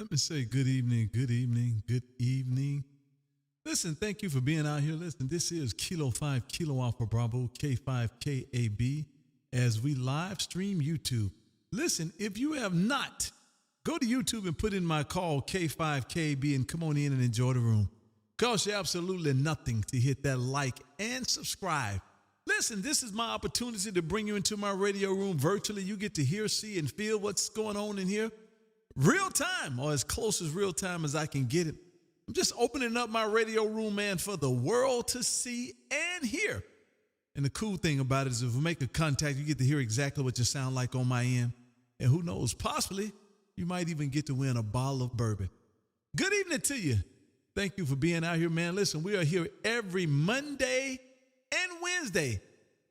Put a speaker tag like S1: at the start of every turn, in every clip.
S1: Let me say good evening, good evening, good evening. Listen, thank you for being out here. Listen, this is Kilo 5 Kilo Alpha Bravo K5KAB as we live stream YouTube. Listen, if you have not, go to YouTube and put in my call K5KB and come on in and enjoy the room. Costs you absolutely nothing to hit that like and subscribe. Listen, this is my opportunity to bring you into my radio room virtually. You get to hear, see, and feel what's going on in here. Real time, or as close as real time as I can get it. I'm just opening up my radio room, man, for the world to see and hear. And the cool thing about it is if we make a contact, you get to hear exactly what you sound like on my end. And who knows, possibly you might even get to win a bottle of bourbon. Good evening to you. Thank you for being out here, man. Listen, we are here every Monday and Wednesday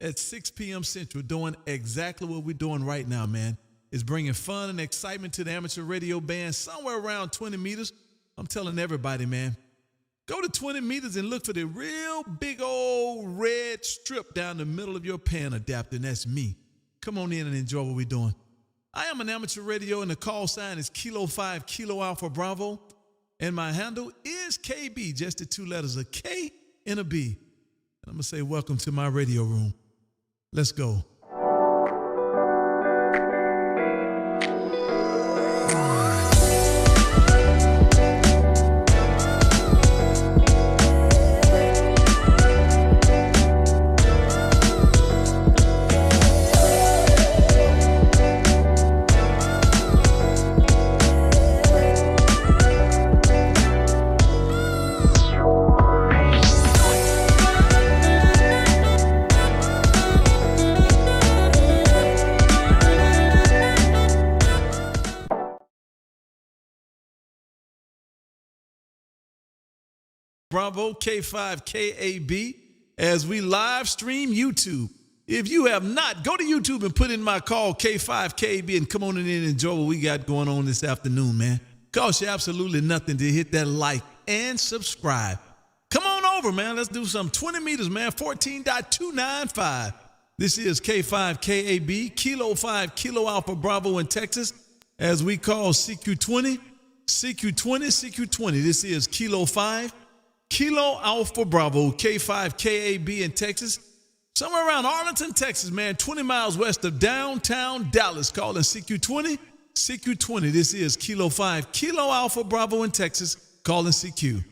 S1: at 6 p.m. Central doing exactly what we're doing right now, man. It's bringing fun and excitement to the amateur radio band somewhere around 20 meters. I'm telling everybody, man, go to 20 meters and look for the real big old red strip down the middle of your pan adapter, and that's me. Come on in and enjoy what we're doing. I am an amateur radio, and the call sign is Kilo 5 Kilo Alpha Bravo, and my handle is KB, just the two letters, a K and a B. And I'm going to say welcome to my radio room. Let's go. Bravo K5KAB as we live stream YouTube. If you have not, go to YouTube and put in my call K5KB and come on in and enjoy what we got going on this afternoon, man. Costs you absolutely nothing to hit that like and subscribe. Come on over, man. Let's do some 20 meters, man. 14.295. This is K5KAB, Kilo 5 Kilo Alpha Bravo in Texas, as we call CQ20, CQ20, CQ20. This is Kilo 5 Kilo Alpha Bravo, K5KAB in Texas, somewhere around Arlington, Texas, man, 20 miles west of downtown Dallas, calling CQ20, CQ20. This is Kilo 5 Kilo Alpha Bravo in Texas, calling CQ.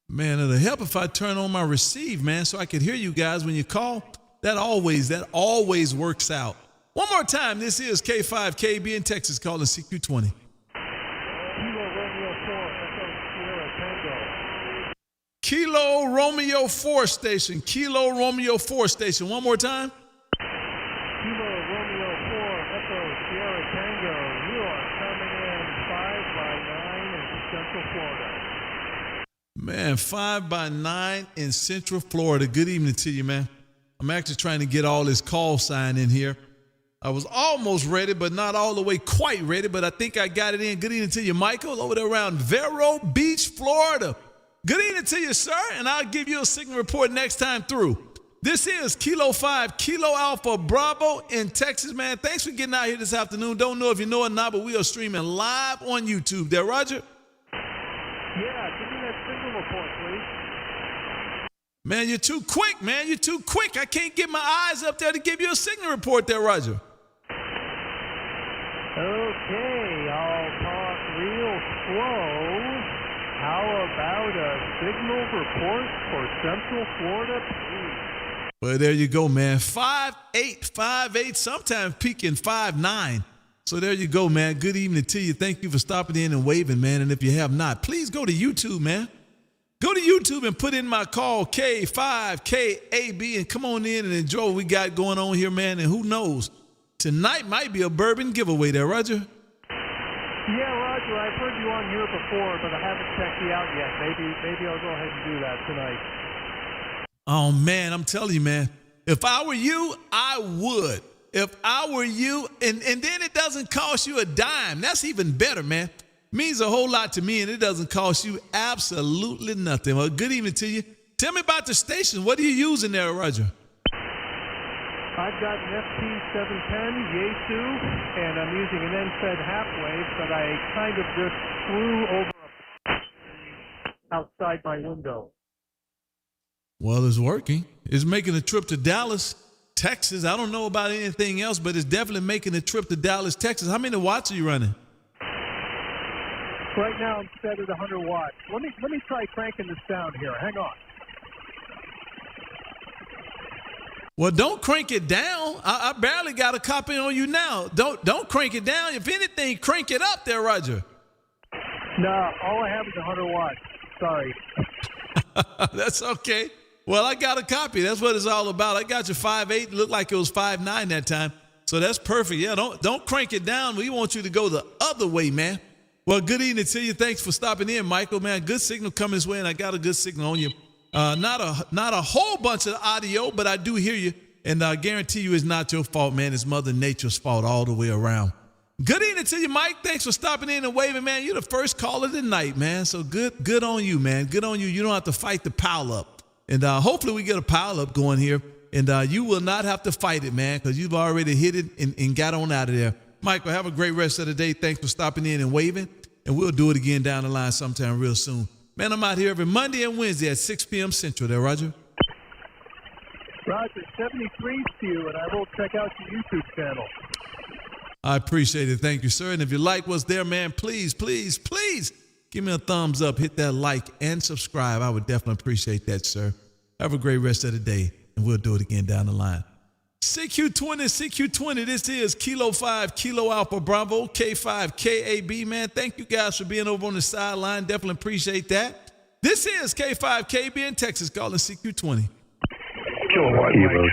S1: Man, it'll help if I turn on my receive, man, so I can hear you guys when you call. That always works out. One more time, this is K5KB in Texas calling CQ20. Kilo Romeo 4 station. Kilo Romeo 4 station. One more time.
S2: Kilo Romeo 4 Echo Sierra Tango. You are coming in 5 by 9 in Central Florida.
S1: Man, 5 by 9 in Central Florida. Good evening to you, man. I'm actually trying to get all this call sign in here. I was almost ready, but not all the way quite ready, but I think I got it in. Good evening to you, Michael, over there around Vero Beach, Florida. Good evening to you, sir, and I'll give you a signal report next time through. This is Kilo 5 Kilo Alpha Bravo in Texas, man. Thanks for getting out here this afternoon. Don't know if you know it or not, but we are streaming live on YouTube. There, Roger?
S2: Yeah, give me that signal report, please.
S1: Man, you're too quick, man. You're too quick. I can't get my eyes up there to give you a signal report there, Roger.
S2: Okay, I'll talk real slow. How about a signal report for Central Florida, please?
S1: Well, there you go, man. 5'8", 5'8", sometimes peaking 5'9". So there you go, man. Good evening to you. Thank you for stopping in and waving, man. And if you have not, please go to YouTube, man. Go to YouTube and put in my call K5KAB and come on in and enjoy what we got going on here, man. And who knows, tonight might be a bourbon giveaway there, Roger.
S2: Yeah, Roger, I've heard you on here before, but I haven't checked you out yet. Maybe I'll go ahead and do that tonight.
S1: Oh, man, I'm telling you, man, if I were you, I would. If I were you, and then it doesn't cost you a dime. That's even better, man. Means a whole lot to me, and it doesn't cost you absolutely nothing. Well, good evening to you. Tell me about the station. What are you using there, Roger?
S2: I've got an FT710 Yaesu, and I'm using an end-fed half-wave, but I kind of just flew over outside my window.
S1: Well, it's working. It's making a trip to Dallas, Texas. I don't know about anything else, but it's definitely making a trip to Dallas, Texas. How many watts are you running?
S2: Right now I'm set at 100 watts. Let me try cranking this down here. Hang on.
S1: Well, don't crank it down. I barely got a copy on you now. Don't crank it down. If anything, crank it up there, Roger.
S2: No, all I have is 100 watts. Sorry.
S1: That's okay. Well, I got a copy. That's what it's all about. I got your 5.8. Looked like it was 5.9 that time. So that's perfect. Yeah, don't crank it down. We want you to go the other way, man. Well, good evening to you. Thanks for stopping in, Michael, man. Good signal coming this way, and I got a good signal on you. Not a whole bunch of audio, but I do hear you, and I guarantee you it's not your fault, man. It's Mother Nature's fault all the way around. Good evening to you, Mike. Thanks for stopping in and waving, man. You're the first caller of the night, man. So good on you, man. Good on you. You don't have to fight the pile up. And hopefully we get a pile up going here, and you will not have to fight it, man, because you've already hit it and got on out of there. Michael, have a great rest of the day. Thanks for stopping in and waving. And we'll do it again down the line sometime real soon. Man, I'm out here every Monday and Wednesday at 6 p.m. Central there, Roger.
S2: Roger, 73 to you, and I will check out your YouTube channel.
S1: I appreciate it. Thank you, sir. And if you like what's there, man, please give me a thumbs up. Hit that like and subscribe. I would definitely appreciate that, sir. Have a great rest of the day, and we'll do it again down the line. CQ20, this is Kilo 5, Kilo Alpha Bravo, K5, KAB, man. Thank you guys for being over on the sideline. Definitely appreciate that. This is K5, KB in Texas, calling CQ20.
S3: Kilo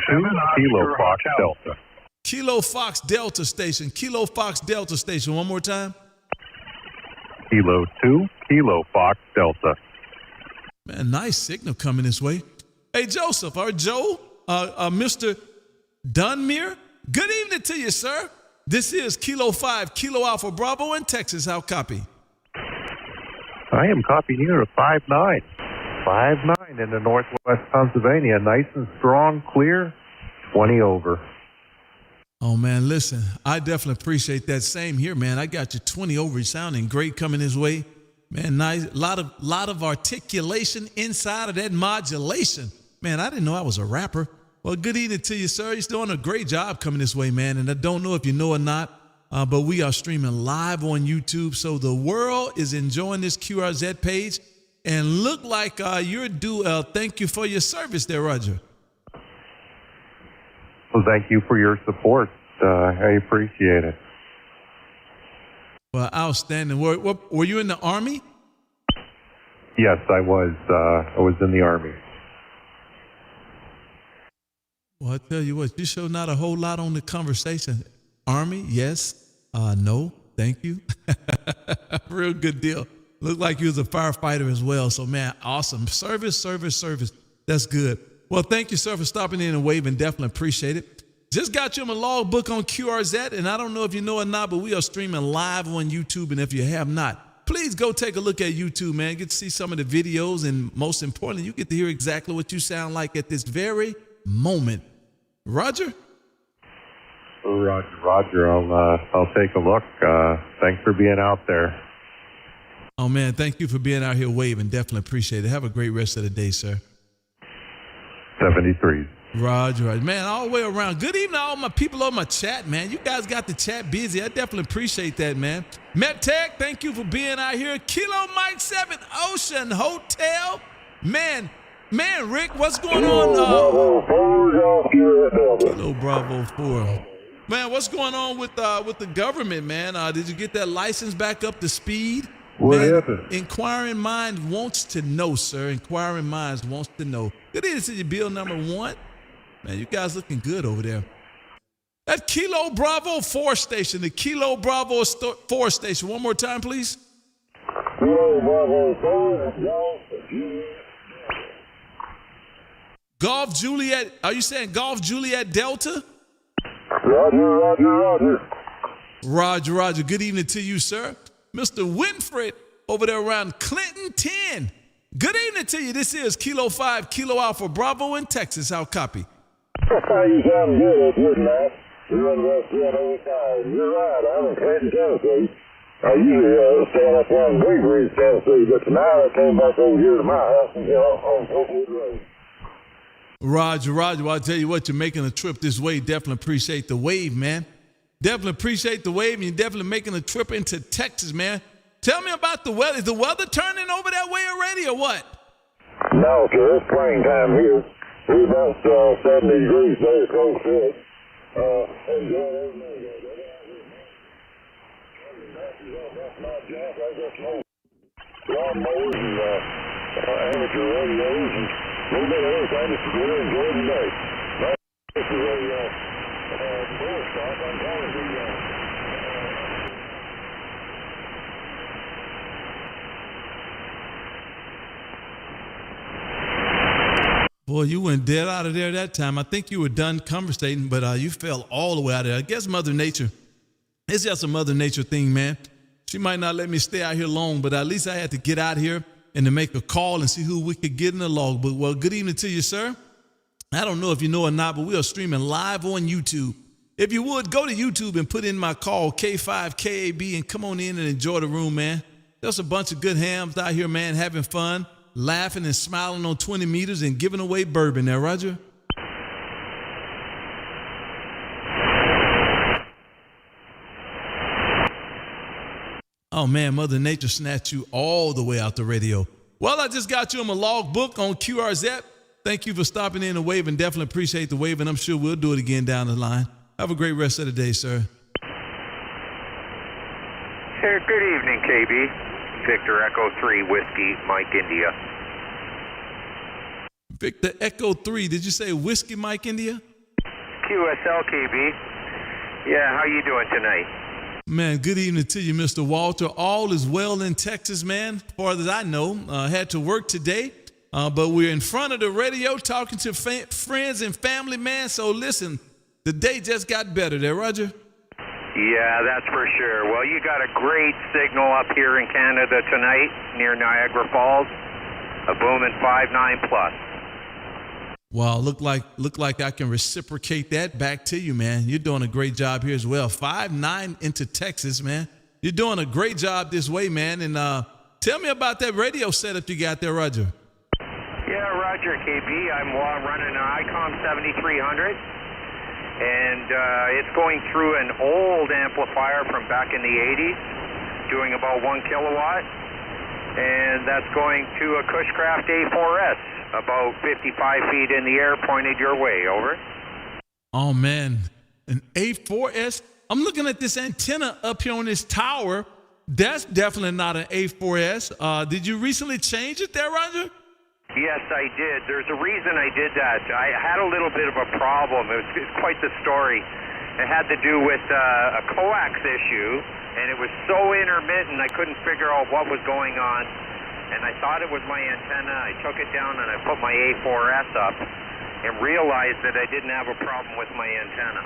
S3: 2, Kilo Fox Delta.
S1: Kilo Fox Delta Station, Kilo Fox Delta Station. One more time.
S3: Kilo 2, Kilo Fox Delta.
S1: Man, nice signal coming this way. Hey, Joseph, or Joe, Mr. Dunmere, good evening to you, sir. This is Kilo 5, Kilo Alpha Bravo in Texas. How copy?
S3: I am copying here at 5.9. 5.9 into northwest Pennsylvania. Nice and strong, clear, 20 over.
S1: Oh, man, listen, I definitely appreciate that. Same here, man. I got you 20 over. Sounding great coming this way. Man, nice. Lot of articulation inside of that modulation. Man, I didn't know I was a rapper. Well, good evening to you, sir. You're doing a great job coming this way, man. And I don't know if you know or not, but we are streaming live on YouTube. So the world is enjoying this QRZ page. And look like you're due. Thank you for your service there, Roger.
S3: Well, thank you for your support. I appreciate it.
S1: Well, outstanding. Were you in the Army?
S3: Yes, I was. I was in the Army.
S1: Well, I tell you what, you show not a whole lot on the conversation. Army, yes, no, thank you. Real good deal. Looked like you was a firefighter as well. So, man, awesome. Service. That's good. Well, thank you, sir, for stopping in and waving. Definitely appreciate it. Just got you in my logbook on QRZ, and I don't know if you know or not, but we are streaming live on YouTube. And if you have not, please go take a look at YouTube, man. Get to see some of the videos, and most importantly, you get to hear exactly what you sound like at this very moment. Roger?
S3: Roger. I'll take a look. Thanks for being out there.
S1: Oh, man, thank you for being out here waving. Definitely appreciate it. Have a great rest of the day, sir.
S3: 73.
S1: Roger. Man, all the way around. Good evening to all my people on my chat, man. You guys got the chat busy. I definitely appreciate that, man. MetTech, thank you for being out here. Kilo Mike 7, Ocean Hotel. Man, Rick, what's going on? Kilo Bravo 4. Man, what's going on with the government, man? Did you get that license back up to speed?
S3: What
S1: Man,
S3: happened?
S1: Inquiring Minds wants to know, sir. Inquiring Minds wants to know. Good evening to you, Bill number 1. Man, you guys looking good over there. That Kilo Bravo 4 station, the Kilo Bravo 4 station. One more time, please.
S4: Kilo Bravo 4.
S1: Golf Juliet, are you saying Golf Juliet Delta? Roger. Good evening to you, sir. Mr. Winfred over there around Clinton 10. Good evening to you. This is Kilo 5, Kilo Alpha Bravo in Texas. How copy?
S4: You sound good, wouldn't I? You're in West 185. You're right, I'm in Clinton, Tennessee. I usually stand up on Greenbridge, Tennessee, but tonight I came back over here to my house and on Oakwood Road.
S1: Roger, well, I'll tell you what, you're making a trip this way. Definitely appreciate the wave, man. Definitely appreciate the wave, and you're definitely making a trip into Texas, man. Tell me about the weather. Is the weather turning over that way already or what?
S4: No, sir, it's springtime here. We're about 70 degrees there, close to it. Enjoy everything. That's my job. I just know lawnmowers and amateur radios and a little bit of everything just to go and enjoy the day. This is a bull stop. I'm telling you.
S1: Boy, you went dead out of there that time. I think you were done conversating, but you fell all the way out of there. I guess Mother Nature, it's just a Mother Nature thing, man. She might not let me stay out here long, but at least I had to get out here and to make a call and see who we could get in the logbook. Well, good evening to you, sir. I don't know if you know or not, but we are streaming live on YouTube. If you would, go to YouTube and put in my call, K5KAB, and come on in and enjoy the room, man. There's a bunch of good hams out here, man, having fun, laughing and smiling on 20 meters and giving away bourbon there, Roger. Oh, man, Mother Nature snatched you all the way out the radio. Well, I just got you on my logbook on QRZ. Thank you for stopping in and waving. Definitely appreciate the wave, and I'm sure we'll do it again down the line. Have a great rest of the day, sir.
S5: Hey, good evening, KB. Victor Echo 3, Whiskey, Mike, India.
S1: Victor Echo 3, did you say Whiskey, Mike, India?
S5: QSL, KB. Yeah, how you doing tonight?
S1: Man, good evening to you, Mr. Walter. All is well in Texas, man, as far as I know. Had to work today, but we're in front of the radio talking to friends and family, man. So listen, the day just got better there, Roger.
S5: Yeah, that's for sure. Well, you got a great signal up here in Canada tonight near Niagara Falls, a booming 5.9 plus.
S1: Wow, look like I can reciprocate that back to you, man. You're doing a great job here as well. 5.9 into Texas, man. You're doing a great job this way, man. And tell me about that radio setup you got there, Roger.
S5: Yeah, Roger, KB. I'm running an ICOM 7300, and it's going through an old amplifier from back in the 80s, doing about 1 kilowatt, and that's going to a Cushcraft A4S. About 55 feet in the air, pointed your way. Over.
S1: Oh, man. An A4S? I'm looking at this antenna up here on this tower. That's definitely not an A4S. Did you recently change it there, Roger?
S5: Yes, I did. There's a reason I did that. I had a little bit of a problem. It's quite the story. It had to do with a coax issue, and it was so intermittent I couldn't figure out what was going on. And I thought it was my antenna. I took it down and I put my A4S up and realized that I didn't have a problem with my antenna.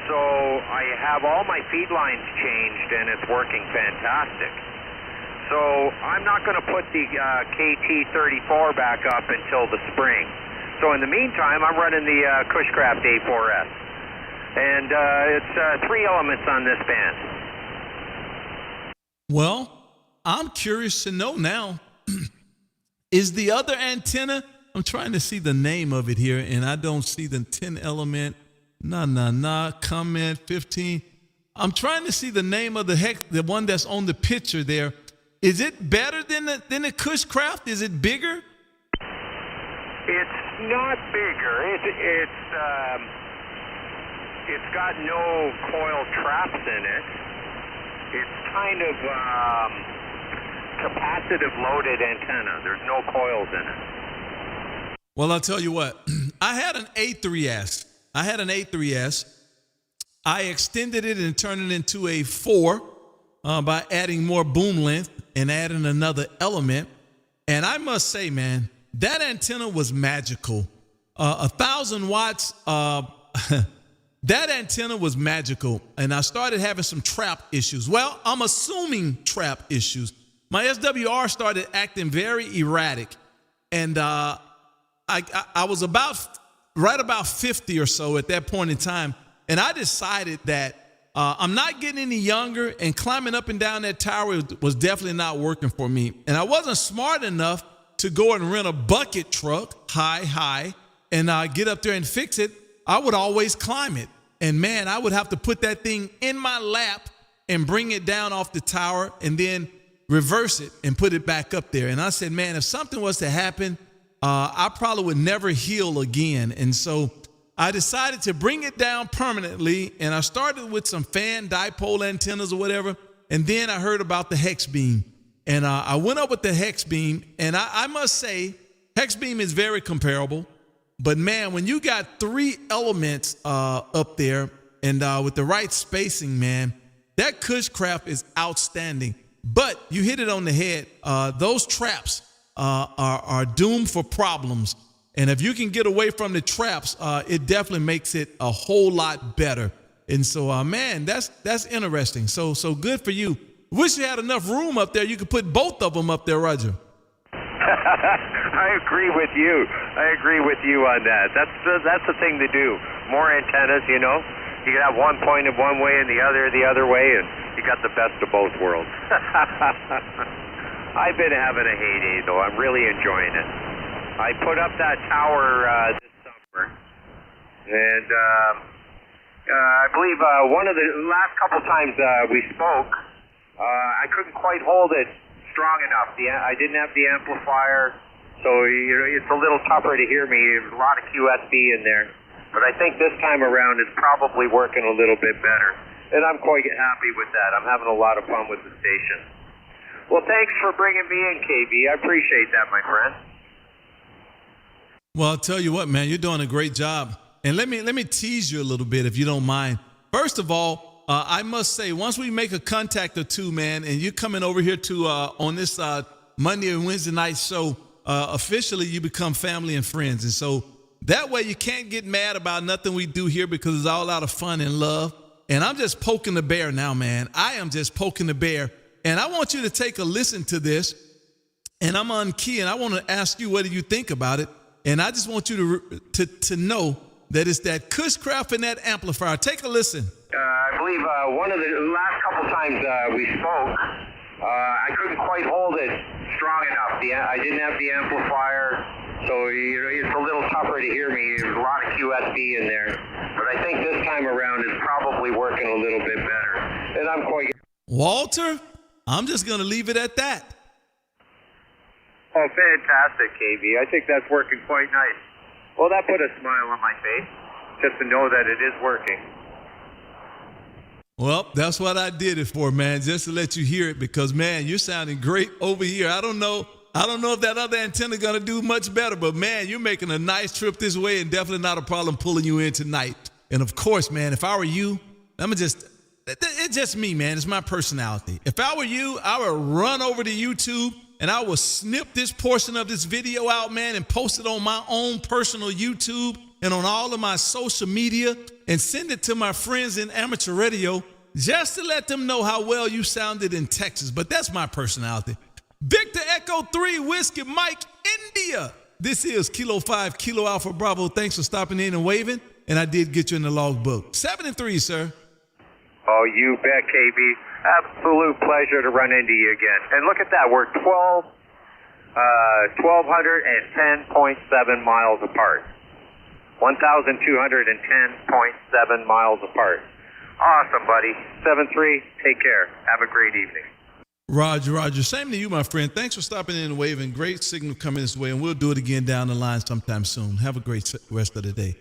S5: So I have all my feed lines changed and it's working fantastic. So I'm not going to put the KT34 back up until the spring. So in the meantime, I'm running the Cushcraft A4S. And it's 3 elements on this band.
S1: Well, I'm curious to know now, is the other antenna, I'm trying to see the name of it here, and I don't see the 10 element, comment 15. I'm trying to see the name of the one that's on the picture there. Is it better than the Cushcraft? Is it bigger?
S5: It's not bigger. It's got no coil traps in it. It's kind of capacitive loaded antenna. There's no coils in it.
S1: Well, I'll tell you what. I had an A3S. I extended it and turned it into a 4 by adding more boom length and adding another element. And I must say, man, that antenna was magical. 1,000 watts. That antenna was magical. And I started having some trap issues. Well, I'm assuming trap issues. My SWR started acting very erratic, and I was about right about 50 or so at that point in time. And I decided that I'm not getting any younger, and climbing up and down that tower was definitely not working for me. And I wasn't smart enough to go and rent a bucket truck high and get up there and fix it. I would always climb it. And man, I would have to put that thing in my lap and bring it down off the tower and then reverse it and put it back up there. And I said, man, if something was to happen, I probably would never heal again. And so I decided to bring it down permanently. And I started with some fan dipole antennas or whatever. And then I heard about the hex beam. And I went up with the hex beam. And I must say, hex beam is very comparable. But man, when you got 3 elements up there and with the right spacing, man, that Cushcraft is outstanding. But you hit it on the head. Those traps are doomed for problems. And if you can get away from the traps, it definitely makes it a whole lot better. And so, man, that's interesting. So good for you. Wish you had enough room up there. You could put both of them up there, Roger.
S5: I agree with you. I agree with you on that. That's the thing to do. More antennas, you know. You can have one pointed one way and the other way, and you got the best of both worlds. I've been having a heyday, though. I'm really enjoying it. I put up that tower this summer, and I believe one of the last couple times we spoke, I couldn't quite hold it strong enough. I didn't have the amplifier, so it's a little tougher to hear me. There's a lot of QSB in there. But I think this time around it's probably working a little bit better. And I'm quite happy with that. I'm having a lot of fun with the station. Well, thanks for bringing me in, KB. I appreciate that, my friend.
S1: Well, I'll tell you what, man, you're doing a great job. And let me tease you a little bit, if you don't mind. First of all, I must say, once we make a contact or two, man, and you're coming over here to on this Monday and Wednesday night show, officially you become family and friends. And so that way you can't get mad about nothing we do here because it's all out of fun and love. And I'm just poking the bear now, man. I am just poking the bear. And I want you to take a listen to this. And I'm on key, and I want to ask you, what do you think about it? And I just want you to know that it's that Cushcraft and that amplifier. Take a listen.
S5: I believe one of the last couple times we spoke, I couldn't quite hold it strong enough. I didn't have the amplifier, so it's a little tougher to hear me. There's a lot of QSB in there. But I think this time around it's probably working a little bit better. And I'm quite...
S1: Walter, I'm just going to leave it at that.
S5: Oh, fantastic, KB. I think that's working quite nice. Well, that put a smile on my face, just to know that it is working.
S1: Well, that's what I did it for, man, just to let you hear it because, man, you're sounding great over here. I don't know if that other antenna is going to do much better, but, man, you're making a nice trip this way and definitely not a problem pulling you in tonight. And, of course, man, if I were you, it's just me, man. It's my personality. If I were you, I would run over to YouTube and I will snip this portion of this video out, man, and post it on my own personal YouTube and on all of my social media and send it to my friends in amateur radio just to let them know how well you sounded in Texas. But that's my personality. Victor Echo 3 Whiskey Mike India. This is Kilo 5 Kilo Alpha Bravo. Thanks for stopping in and waving. And I did get you in the logbook. 7 and 3, sir.
S5: Oh, you bet, KB. Absolute pleasure to run into you again. And look at that. We're 1,210.7 miles apart. 1,210.7 miles apart. Awesome, buddy. 7-3. Take care. Have a great evening.
S1: Roger. Same to you, my friend. Thanks for stopping in and waving. Great signal coming this way, and we'll do it again down the line sometime soon. Have a great rest of the day.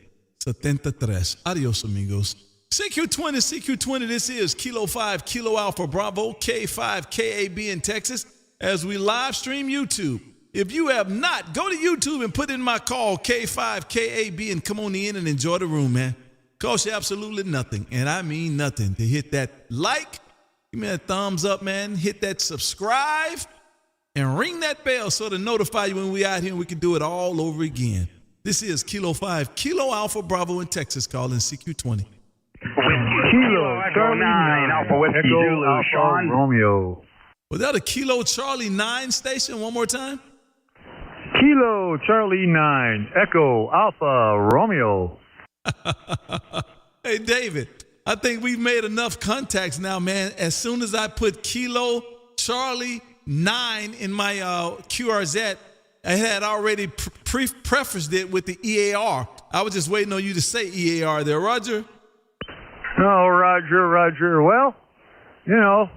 S1: 73. Adios, amigos. CQ20, this is Kilo 5, Kilo Alpha Bravo, K5, KAB in Texas, as we live stream YouTube. If you have not, go to YouTube and put in my call, K5, KAB, and come on in and enjoy the room, man. Costs you absolutely nothing, and I mean nothing, to hit that like, give me a thumbs up, man, hit that subscribe, and ring that bell so to notify you when we out here and we can do it all over again. This is Kilo 5, Kilo Alpha Bravo in Texas, calling CQ20.
S6: Kilo Charlie 9 Alpha Whiskey Zulu, Sean
S3: Romeo.
S1: Was that a Kilo Charlie 9 station? One more time.
S6: Kilo Charlie 9 Echo Alpha Romeo.
S1: Hey, David, I think we've made enough contacts now, man. As soon as I put Kilo Charlie 9 in my QRZ, I had already prefaced it with the EAR. I was just waiting on you to say EAR there, Roger.
S6: Oh, Roger. Well, you know,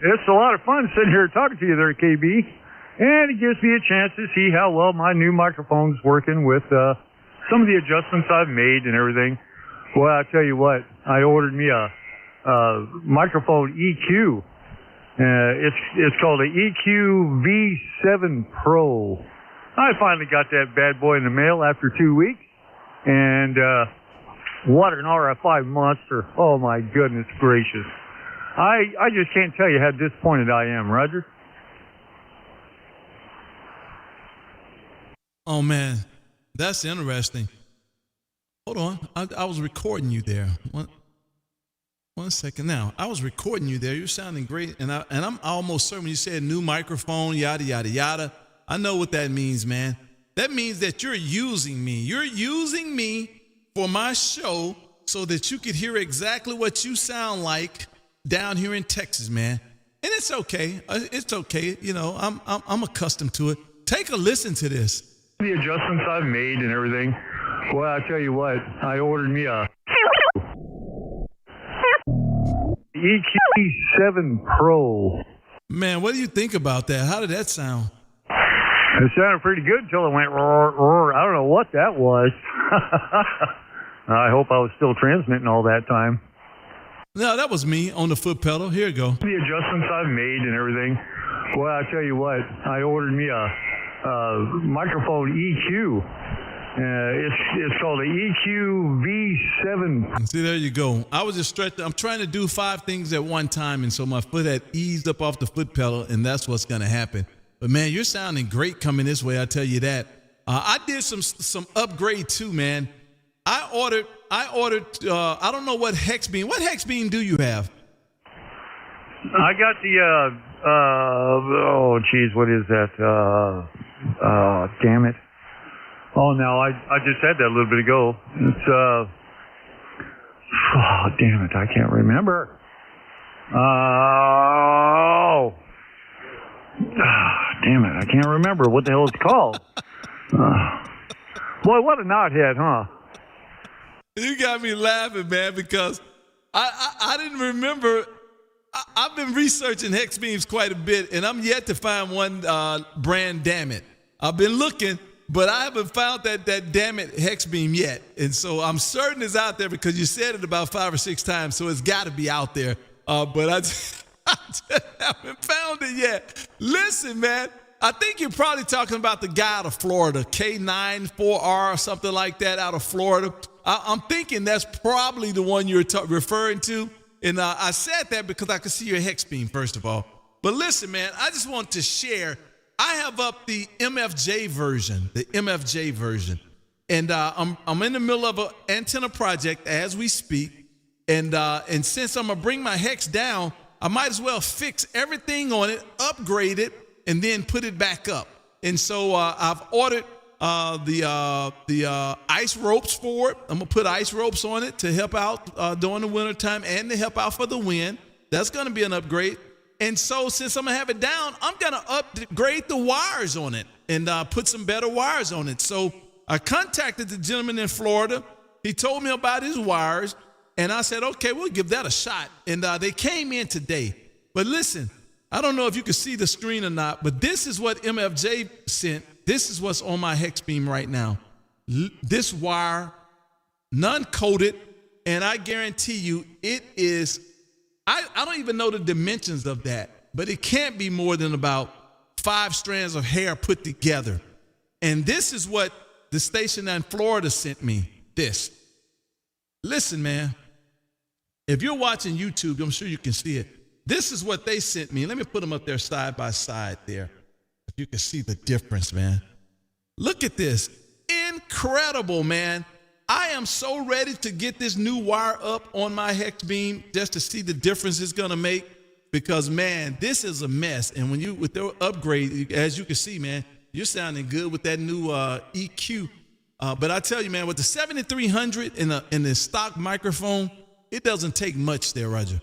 S6: it's a lot of fun sitting here talking to you there, KB. And it gives me a chance to see how well my new microphone's working with some of the adjustments I've made and everything. Well, I tell you what, I ordered me a microphone EQ. It's called an EQ V7 Pro. I finally got that bad boy in the mail after 2 weeks. And what an RFI monster. Oh, my goodness gracious. I just can't tell you how disappointed I am, Roger.
S1: Oh, man, that's interesting. Hold on. I was recording you there. One second now. I was recording you there. You're sounding great. And I'm almost certain when you said new microphone, yada, yada, yada. I know what that means, man. That means that you're using me. You're using me for my show so that you could hear exactly what you sound like down here in Texas, man. And it's okay. It's okay. You know, I'm accustomed to it. Take a listen to this.
S6: The adjustments I've made and everything. Well, I tell you what, I ordered me a EQ7 Pro.
S1: Man, what do you think about that? How did that sound?
S6: It sounded pretty good until it went roar, roar. I don't know what that was. I hope I was still transmitting all that time.
S1: No, that was me on the foot pedal. Here you go.
S6: The adjustments I've made and everything. Well, I tell you what, I ordered me a microphone EQ. It's called an EQ V7.
S1: See, there you go. I was just stretching. I'm trying to do 5 things at one time, and so my foot had eased up off the foot pedal, and that's what's going to happen. But, man, you're sounding great coming this way, I tell you that. I did some upgrade, too, man. I ordered. I don't know what hex beam. What hex beam do you have?
S6: I got the, oh, geez, what is that? Damn it. Oh, no, I just said that a little bit ago. It's, oh, damn it, I can't remember. Oh, damn it, I can't remember what the hell it's called. Boy, what a knothead, huh?
S1: You got me laughing, man, because I didn't remember. I've been researching hex beams quite a bit, and I'm yet to find one brand, damn it. I've been looking, but I haven't found that damn it hex beam yet. And so I'm certain it's out there because you said it about 5 or 6 times, so it's got to be out there. But I just haven't found it yet. Listen, man, I think you're probably talking about the guy out of Florida, K94R or something like that out of Florida. I'm thinking that's probably the one you're referring to. And I said that because I could see your hex beam, first of all. But listen, man, I just want to share. I have up the MFJ version, And I'm in the middle of an antenna project as we speak. And since I'm going to bring my hex down, I might as well fix everything on it, upgrade it, and then put it back up. And so I've ordered the ice ropes for it. I'm going to put ice ropes on it to help out during the wintertime and to help out for the wind. That's going to be an upgrade. And so since I'm going to have it down, I'm going to upgrade the wires on it and put some better wires on it. So I contacted the gentleman in Florida. He told me about his wires, and I said, okay, we'll give that a shot. And they came in today. But listen, I don't know if you can see the screen or not, but this is what MFJ sent. This is what's on my hex beam right now. This wire, non-coated, and I guarantee you it is, I don't even know the dimensions of that, but it can't be more than about 5 strands of hair put together. And this is what the station in Florida sent me, this. Listen, man, if you're watching YouTube, I'm sure you can see it. This is what they sent me. Let me put them up there side by side there. If you can see the difference, man. Look at this. Incredible, man. I am so ready to get this new wire up on my hex beam just to see the difference it's going to make because, man, this is a mess. And when you, with the upgrade, as you can see, man, You're sounding good with that new EQ. But I tell you, man, with the 7300 in the stock microphone, it doesn't take much there, Roger.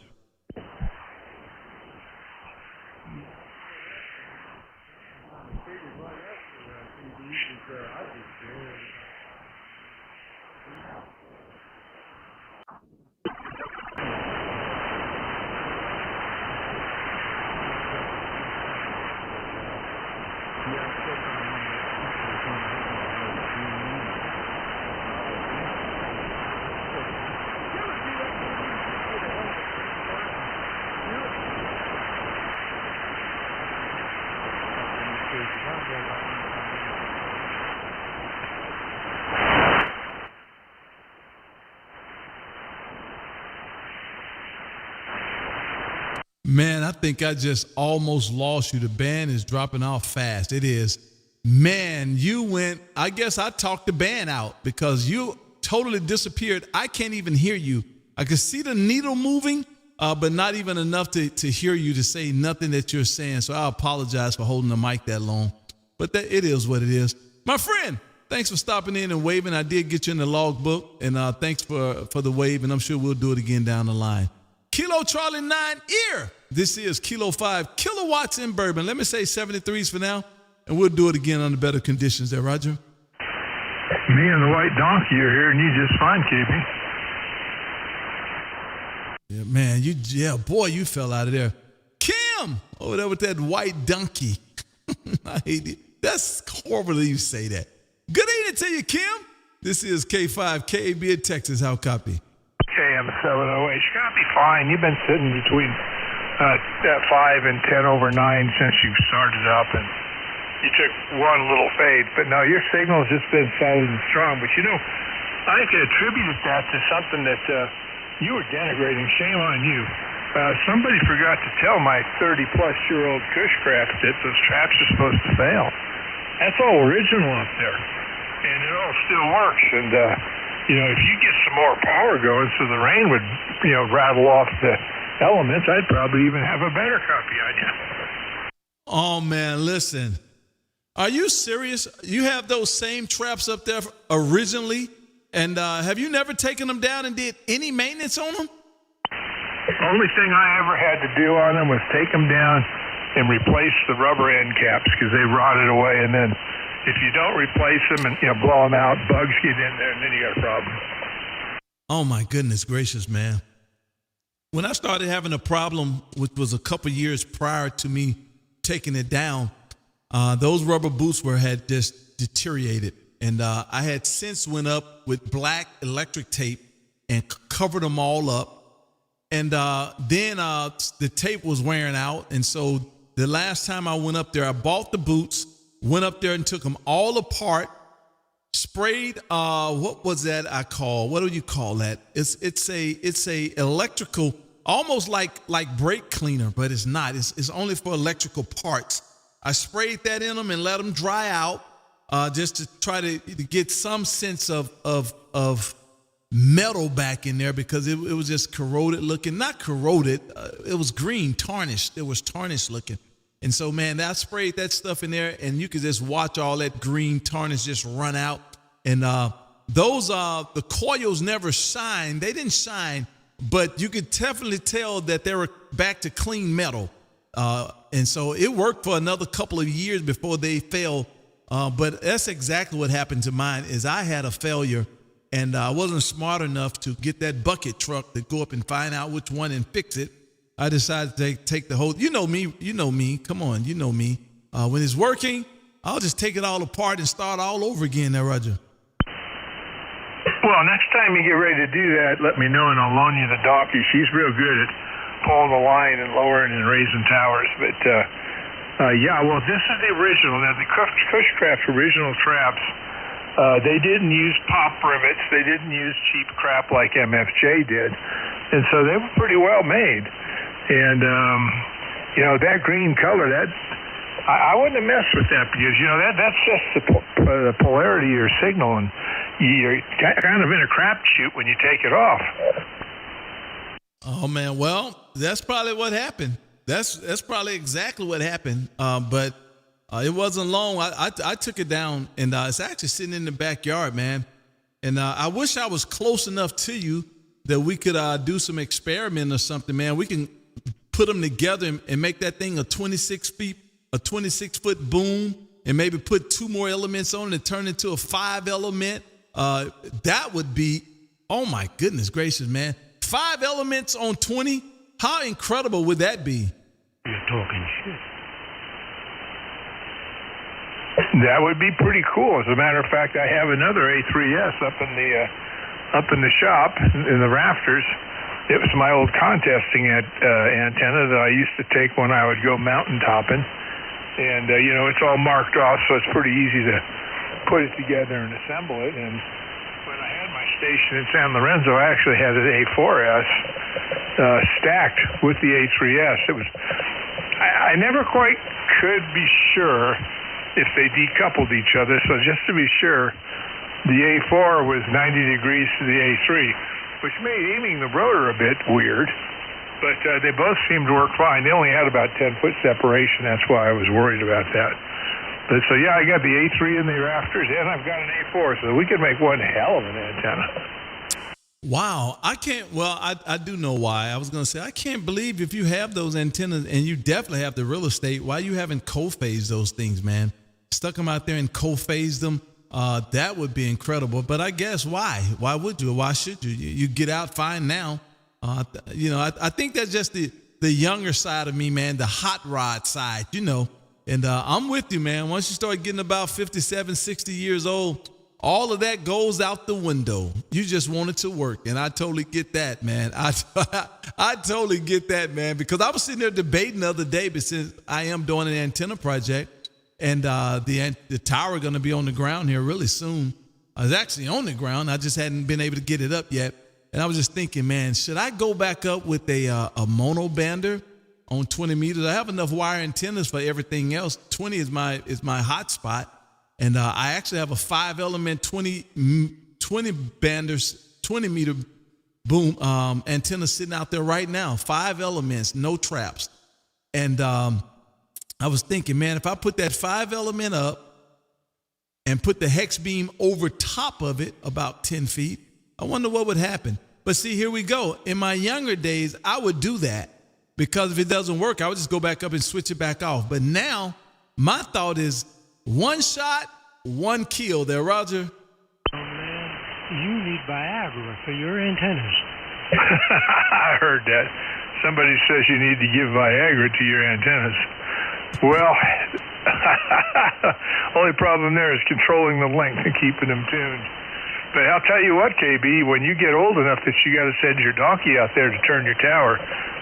S1: Man, I think I just almost lost you. The band is dropping off fast. It is. Man, you went, I guess I talked the band out because you totally disappeared. I can't even hear you. I can see the needle moving, but not even enough to hear you to say nothing that you're saying. So I apologize for holding the mic that long. But it is what it is. My friend, thanks for stopping in and waving. I did get you in the logbook, and thanks for the wave, and I'm sure we'll do it again down the line. Kilo Charlie 9 ear. This is Kilo 5 Kilowatts and Bourbon. Let me say 73s for now, and we'll do it again under better conditions there, Roger.
S7: Me and the white donkey are here, and you just fine, KB.
S1: Yeah, man, you fell out of there. Kim, over there with that white donkey. I hate it. That's horrible that you say that. Good evening to you, Kim. This is K5 KAB in Texas. How copy?
S7: KM708. Copy fine. You've been sitting between 5 and 10 over 9 since you started up, and you took one little fade. But no, your signal's just been solid and strong. But I could attribute that to something that you were denigrating. Shame on you. Somebody forgot to tell my 30-plus-year-old Cushcraft that those traps are supposed to fail. That's all original up there, and it all still works. And if you get some more power going, so the rain would rattle off the elements, I'd probably even have a better copy on you.
S1: Oh man, listen. Are you serious? You have those same traps up there originally, and have you never taken them down and did any maintenance on them?
S7: Only thing I ever had to do on them was take them down and replace the rubber end caps because they rotted away. And then if you don't replace them and blow them out, bugs get in there, and then you got a problem.
S1: Oh my goodness gracious, man. When I started having a problem, which was a couple years prior to me taking it down, those rubber boots had just deteriorated. And I had since went up with black electric tape and covered them all up. And then the tape was wearing out. And so the last time I went up there, I bought the boots, went up there and took them all apart, sprayed, what was that I call? What do you call that? It's a electrical, almost like brake cleaner, but it's not. It's only for electrical parts. I sprayed that in them and let them dry out, just to try to get some sense of metal back in there because it was just corroded looking. Not corroded, it was green, tarnished. It was tarnished looking. And so, man, I sprayed that stuff in there, and you could just watch all that green tarnish just run out. And the coils never shined. They didn't shine, but you could definitely tell that they were back to clean metal. And so it worked for another couple of years before they failed. But that's exactly what happened to mine is I had a failure, and I wasn't smart enough to get that bucket truck to go up and find out which one and fix it. I decided to take the whole, you know me, come on, you know me. When it's working, I'll just take it all apart and start all over again there, Roger.
S7: Well, next time you get ready to do that, let me know and I'll loan you the donkey. She's real good at pulling the line and lowering and raising towers. But, this is the original. Now, the Cushcraft original traps, they didn't use pop rivets. They didn't use cheap crap like MFJ did. And so they were pretty well made. And, that green color, I wouldn't have messed with that because, that's just the polarity of your signal. And you're kind of in a crapshoot when you take it off.
S1: Oh, man. Well, that's probably what happened. That's probably exactly what happened. But It wasn't long. I took it down, and it's actually sitting in the backyard, man. And I wish I was close enough to you that we could do some experiment or something, man. We can put them together and make that thing a 26-foot boom, and maybe put 2 more elements on it and turn it into a 5 element. That would be, oh my goodness gracious, man. 5 elements on 20. How incredible would that be?
S8: You're talking shit.
S7: That would be pretty cool. As a matter of fact, I have another A3S up in the shop in the rafters. It was my old contesting antenna that I used to take when I would go mountain topping, and it's all marked off, so it's pretty easy to put it together and assemble it. And when I had my station in San Lorenzo, I actually had an A4S stacked with the A3S. It was I never quite could be sure if they decoupled each other, so just to be sure, the A4 was 90 degrees to the A3, which made aiming the rotor a bit weird, but they both seemed to work fine. They only had about 10-foot separation. That's why I was worried about that. But so, yeah, I got the A3 in the rafters, and I've got an A4, so we could make one hell of an antenna.
S1: Wow. I do know why. I was going to say, I can't believe if you have those antennas, and you definitely have the real estate, why you haven't co-phased those things, man. Stuck them out there and co-phased them. That would be incredible. But I guess why? Why would you? Why should you? You get out fine now. I think that's just the younger side of me, man, the hot rod side, And I'm with you, man. Once you start getting about 57, 60 years old, all of that goes out the window. You just want it to work. And I totally get that, man. I totally get that, man, because I was sitting there debating the other day, but since I am doing an antenna project, and the tower going to be on the ground here really soon. I was actually on the ground. I just hadn't been able to get it up yet. And I was just thinking, man, should I go back up with a mono bander on 20 meters? I have enough wire antennas for everything else. 20 is my hot spot. And I actually have a 5-element 20 banders, 20 meter boom antenna sitting out there right now. 5 elements, no traps. And I was thinking, man, if I put that 5-element up and put the hex beam over top of it about 10 feet, I wonder what would happen. But see, here we go. In my younger days, I would do that because if it doesn't work, I would just go back up and switch it back off. But now my thought is 1 shot, 1 kill there, Roger.
S8: Oh, man, you need Viagra for your antennas.
S7: I heard that. Somebody says you need to give Viagra to your antennas. Well, only problem there is controlling the length and keeping them tuned. But I'll tell you what, KB, when you get old enough that you got to send your donkey out there to turn your tower,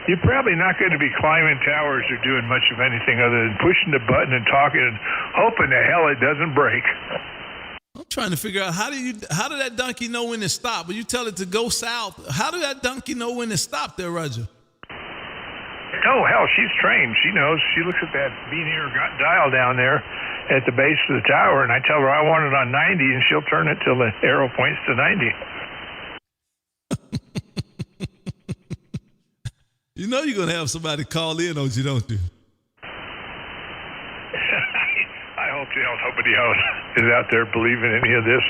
S7: you're probably not going to be climbing towers or doing much of anything other than pushing the button and talking and hoping the hell it doesn't break.
S1: I'm trying to figure out how did that donkey know when to stop? When you tell it to go south, how did that donkey know when to stop there, Roger?
S7: Oh, hell, she's trained. She knows. She looks at that bean-ear dial down there at the base of the tower, and I tell her I want it on 90, and she'll turn it till the arrow points to 90.
S1: You know you're going to have somebody call in, don't you?
S7: I hope nobody else is out there believing any of this.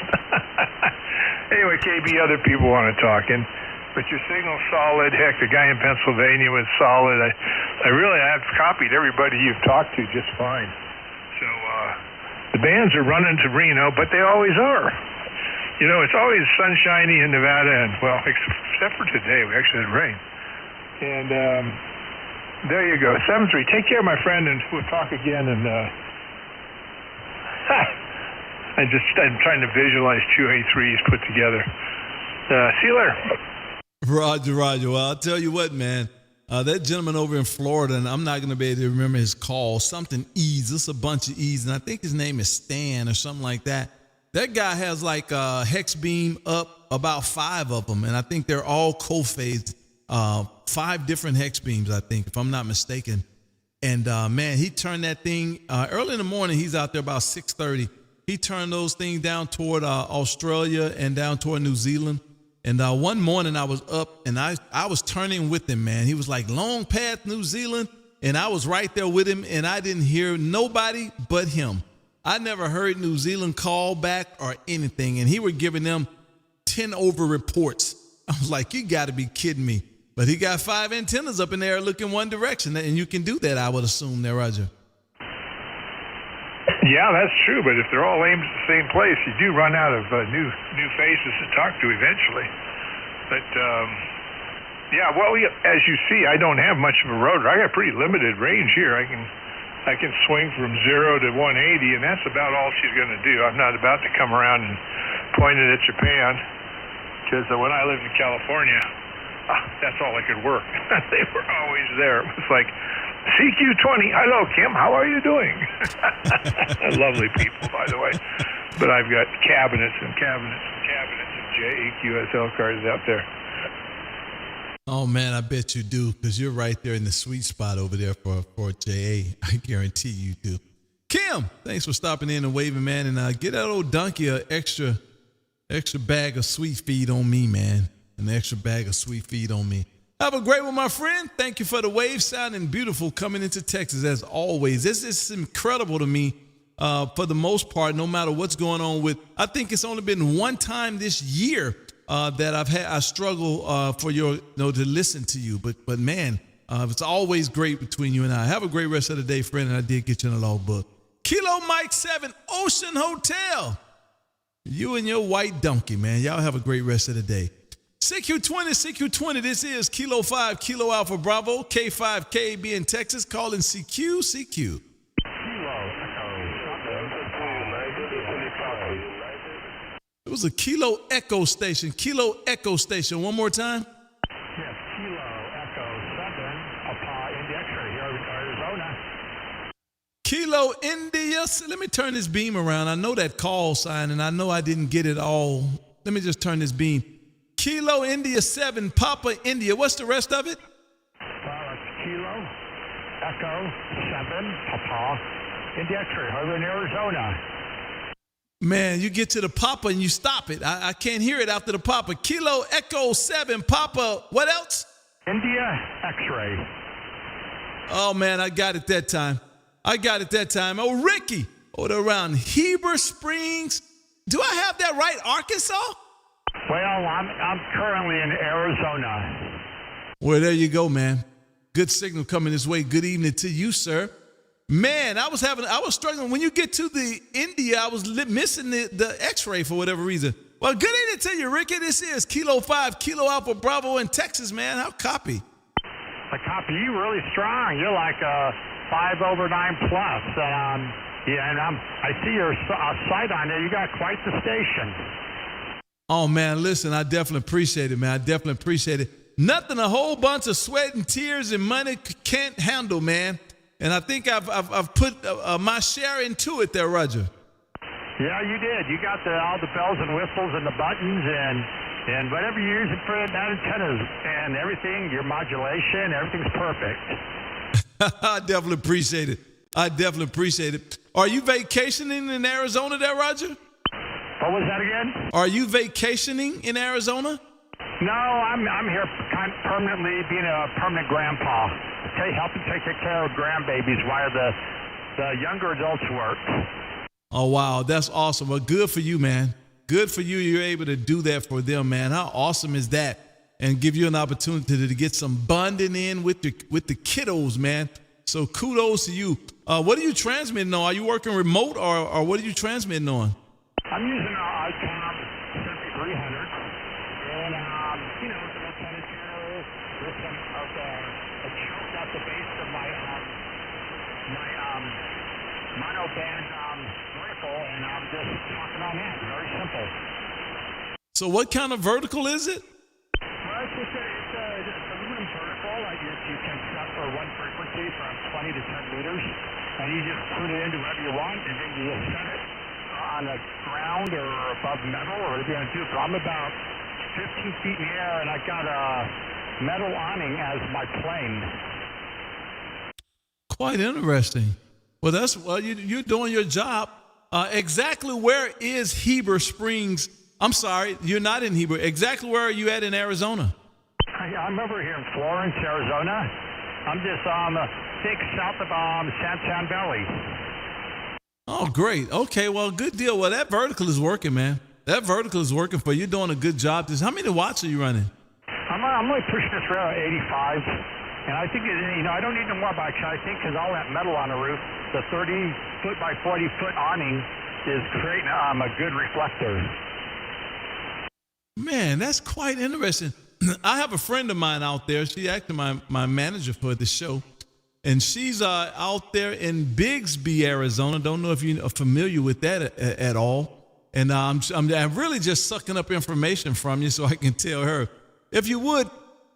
S7: Anyway, KB, other people want to talk, but your signal's solid. Heck, the guy in Pennsylvania was solid. I've copied everybody you've talked to just fine. So the bands are running to Reno, but they always are. It's always sunshiny in Nevada, and well, except for today, we actually had rain. And there you go, 7-3. Take care, my friend, and we'll talk again. And I'm trying to visualize 2 A3s put together. See you later.
S1: Roger. Well, I'll tell you what, man. That gentleman over in Florida, and I'm not going to be able to remember his call, something E's. It's a bunch of E's, and I think his name is Stan or something like that. That guy has like a hex beam up, about 5 of them, and I think they're all co-phased. 5 different hex beams, I think, if I'm not mistaken. And man, he turned that thing early in the morning. He's out there about 6:30. He turned those things down toward Australia and down toward New Zealand. And one morning I was up and I was turning with him, man. He was like, long path, New Zealand. and I was right there with him, and I didn't hear nobody but him. I never heard New Zealand call back or anything, and he were giving them 10 over reports. I was like, you got to be kidding me. But he got 5 antennas up in there looking one direction, and you can do that, I would assume there, Roger.
S7: Yeah, that's true, but if they're all aimed at the same place, you do run out of new faces to talk to eventually. But, yeah, well, as you see, I don't have much of a rotor. I got pretty limited range here. I can swing from 0 to 180, and that's about all she's going to do. I'm not about to come around and point it at Japan, because when I lived in California, that's all I could work. They were always there. It was like, CQ20, hello, Kim, how are you doing? Lovely people, by the way. But I've got cabinets and cabinets and cabinets of QSL cards out there.
S1: Oh, man, I bet you do, because you're right there in the sweet spot over there for JA. I guarantee you do. Kim, thanks for stopping in and waving, man. And get that old donkey an extra bag of sweet feed on me, man. An extra bag of sweet feed on me. Have a great one, my friend. Thank you for the wave, sounding beautiful coming into Texas as always. This is incredible to me for the most part, no matter what's going on with. I think it's only been one time this year that I struggle for to listen to you. But man, it's always great between you and I. Have a great rest of the day, friend. And I did get you in the logbook. Kilo Mike 7 Ocean Hotel. You and your white donkey, man. Y'all have a great rest of the day. CQ20, this is Kilo 5, Kilo Alpha Bravo, K5, KAB in Texas, calling CQ. It was a Kilo Echo Station. Kilo Echo Station. One more time.
S2: Yes, Kilo Echo 7, Papa India X-ray here, Arizona.
S1: Kilo India. Let me turn this beam around. I know that call sign, and I know I didn't get it all. Let me just turn this beam. Kilo India 7, Papa India. What's the rest of it?
S2: It's Kilo Echo 7, Papa India X-ray here in Arizona.
S1: Man, you get to the Papa and you stop it. I can't hear it after the Papa. Kilo Echo 7, Papa. What else?
S2: India X-ray.
S1: Oh, man, I got it that time. Oh, Ricky, over around Heber Springs. Do I have that right? Arkansas?
S2: Well, I'm currently in Arizona.
S1: Well, there you go, man. Good signal coming this way. Good evening to you, sir. Man, I was struggling. When you get to the India, I was missing the X-ray for whatever reason. Well, good evening to you, Ricky. This is Kilo 5, Kilo Alpha Bravo in Texas, man. How copy?
S2: I copy you really strong. You're like 5 over 9 plus. Yeah, and I see your site on there. You got quite the station.
S1: Oh, man, listen, I definitely appreciate it, man. I definitely appreciate it. Nothing a whole bunch of sweat and tears and money can't handle, man. And I think I've put my share into it there, Roger.
S2: Yeah, you did. You got all the bells and whistles and the buttons and whatever you're using for that antennas and everything, your modulation, everything's perfect.
S1: I definitely appreciate it. Are you vacationing in Arizona there, Roger?
S2: What was that again?
S1: Are you vacationing in Arizona?
S2: No, I'm here permanently, being a permanent grandpa. Helping take care of grandbabies while the younger adults work.
S1: Oh, wow. That's awesome. Well, good for you, man. Good for you. You're able to do that for them, man. How awesome is that? And give you an opportunity to get some bonding in with the kiddos, man. So kudos to you. What are you transmitting on? Are you working remote or what are you transmitting on?
S2: I'm using an ICOM 7300, and it's an antenna channel with some of a choke at the base of my mono band rifle, and I'm just talking on that. Very simple.
S1: So what kind of vertical is it?
S2: Well, it's a aluminum vertical. You can set for one frequency from 20 to 10 meters, and you just put it into whatever you want, and then you just set it on the ground or above metal or whatever you want to do. So I'm about 15 feet in the air, and I've got a metal awning as my plane.
S1: Quite interesting. Well, you're doing your job. Exactly where is Heber Springs? I'm sorry, you're not in Heber. Exactly where are you at in Arizona?
S2: I'm over here in Florence, Arizona. I'm just think south of San Valley.
S1: Oh, great. Okay, well, good deal. Well, that vertical is working, man. That vertical is working for you. You're doing a good job. How many watts are you running?
S2: I'm only pushing this around 85, and I think, I don't need no more bikes. I think because all that metal on the roof, the 30-foot by 40-foot awning is creating a good reflector.
S1: Man, that's quite interesting. I have a friend of mine out there. She's actually my manager for the show. And she's out there in Bixby, Arizona. Don't know if you're familiar with that at all. And I'm really just sucking up information from you so I can tell her. If you would,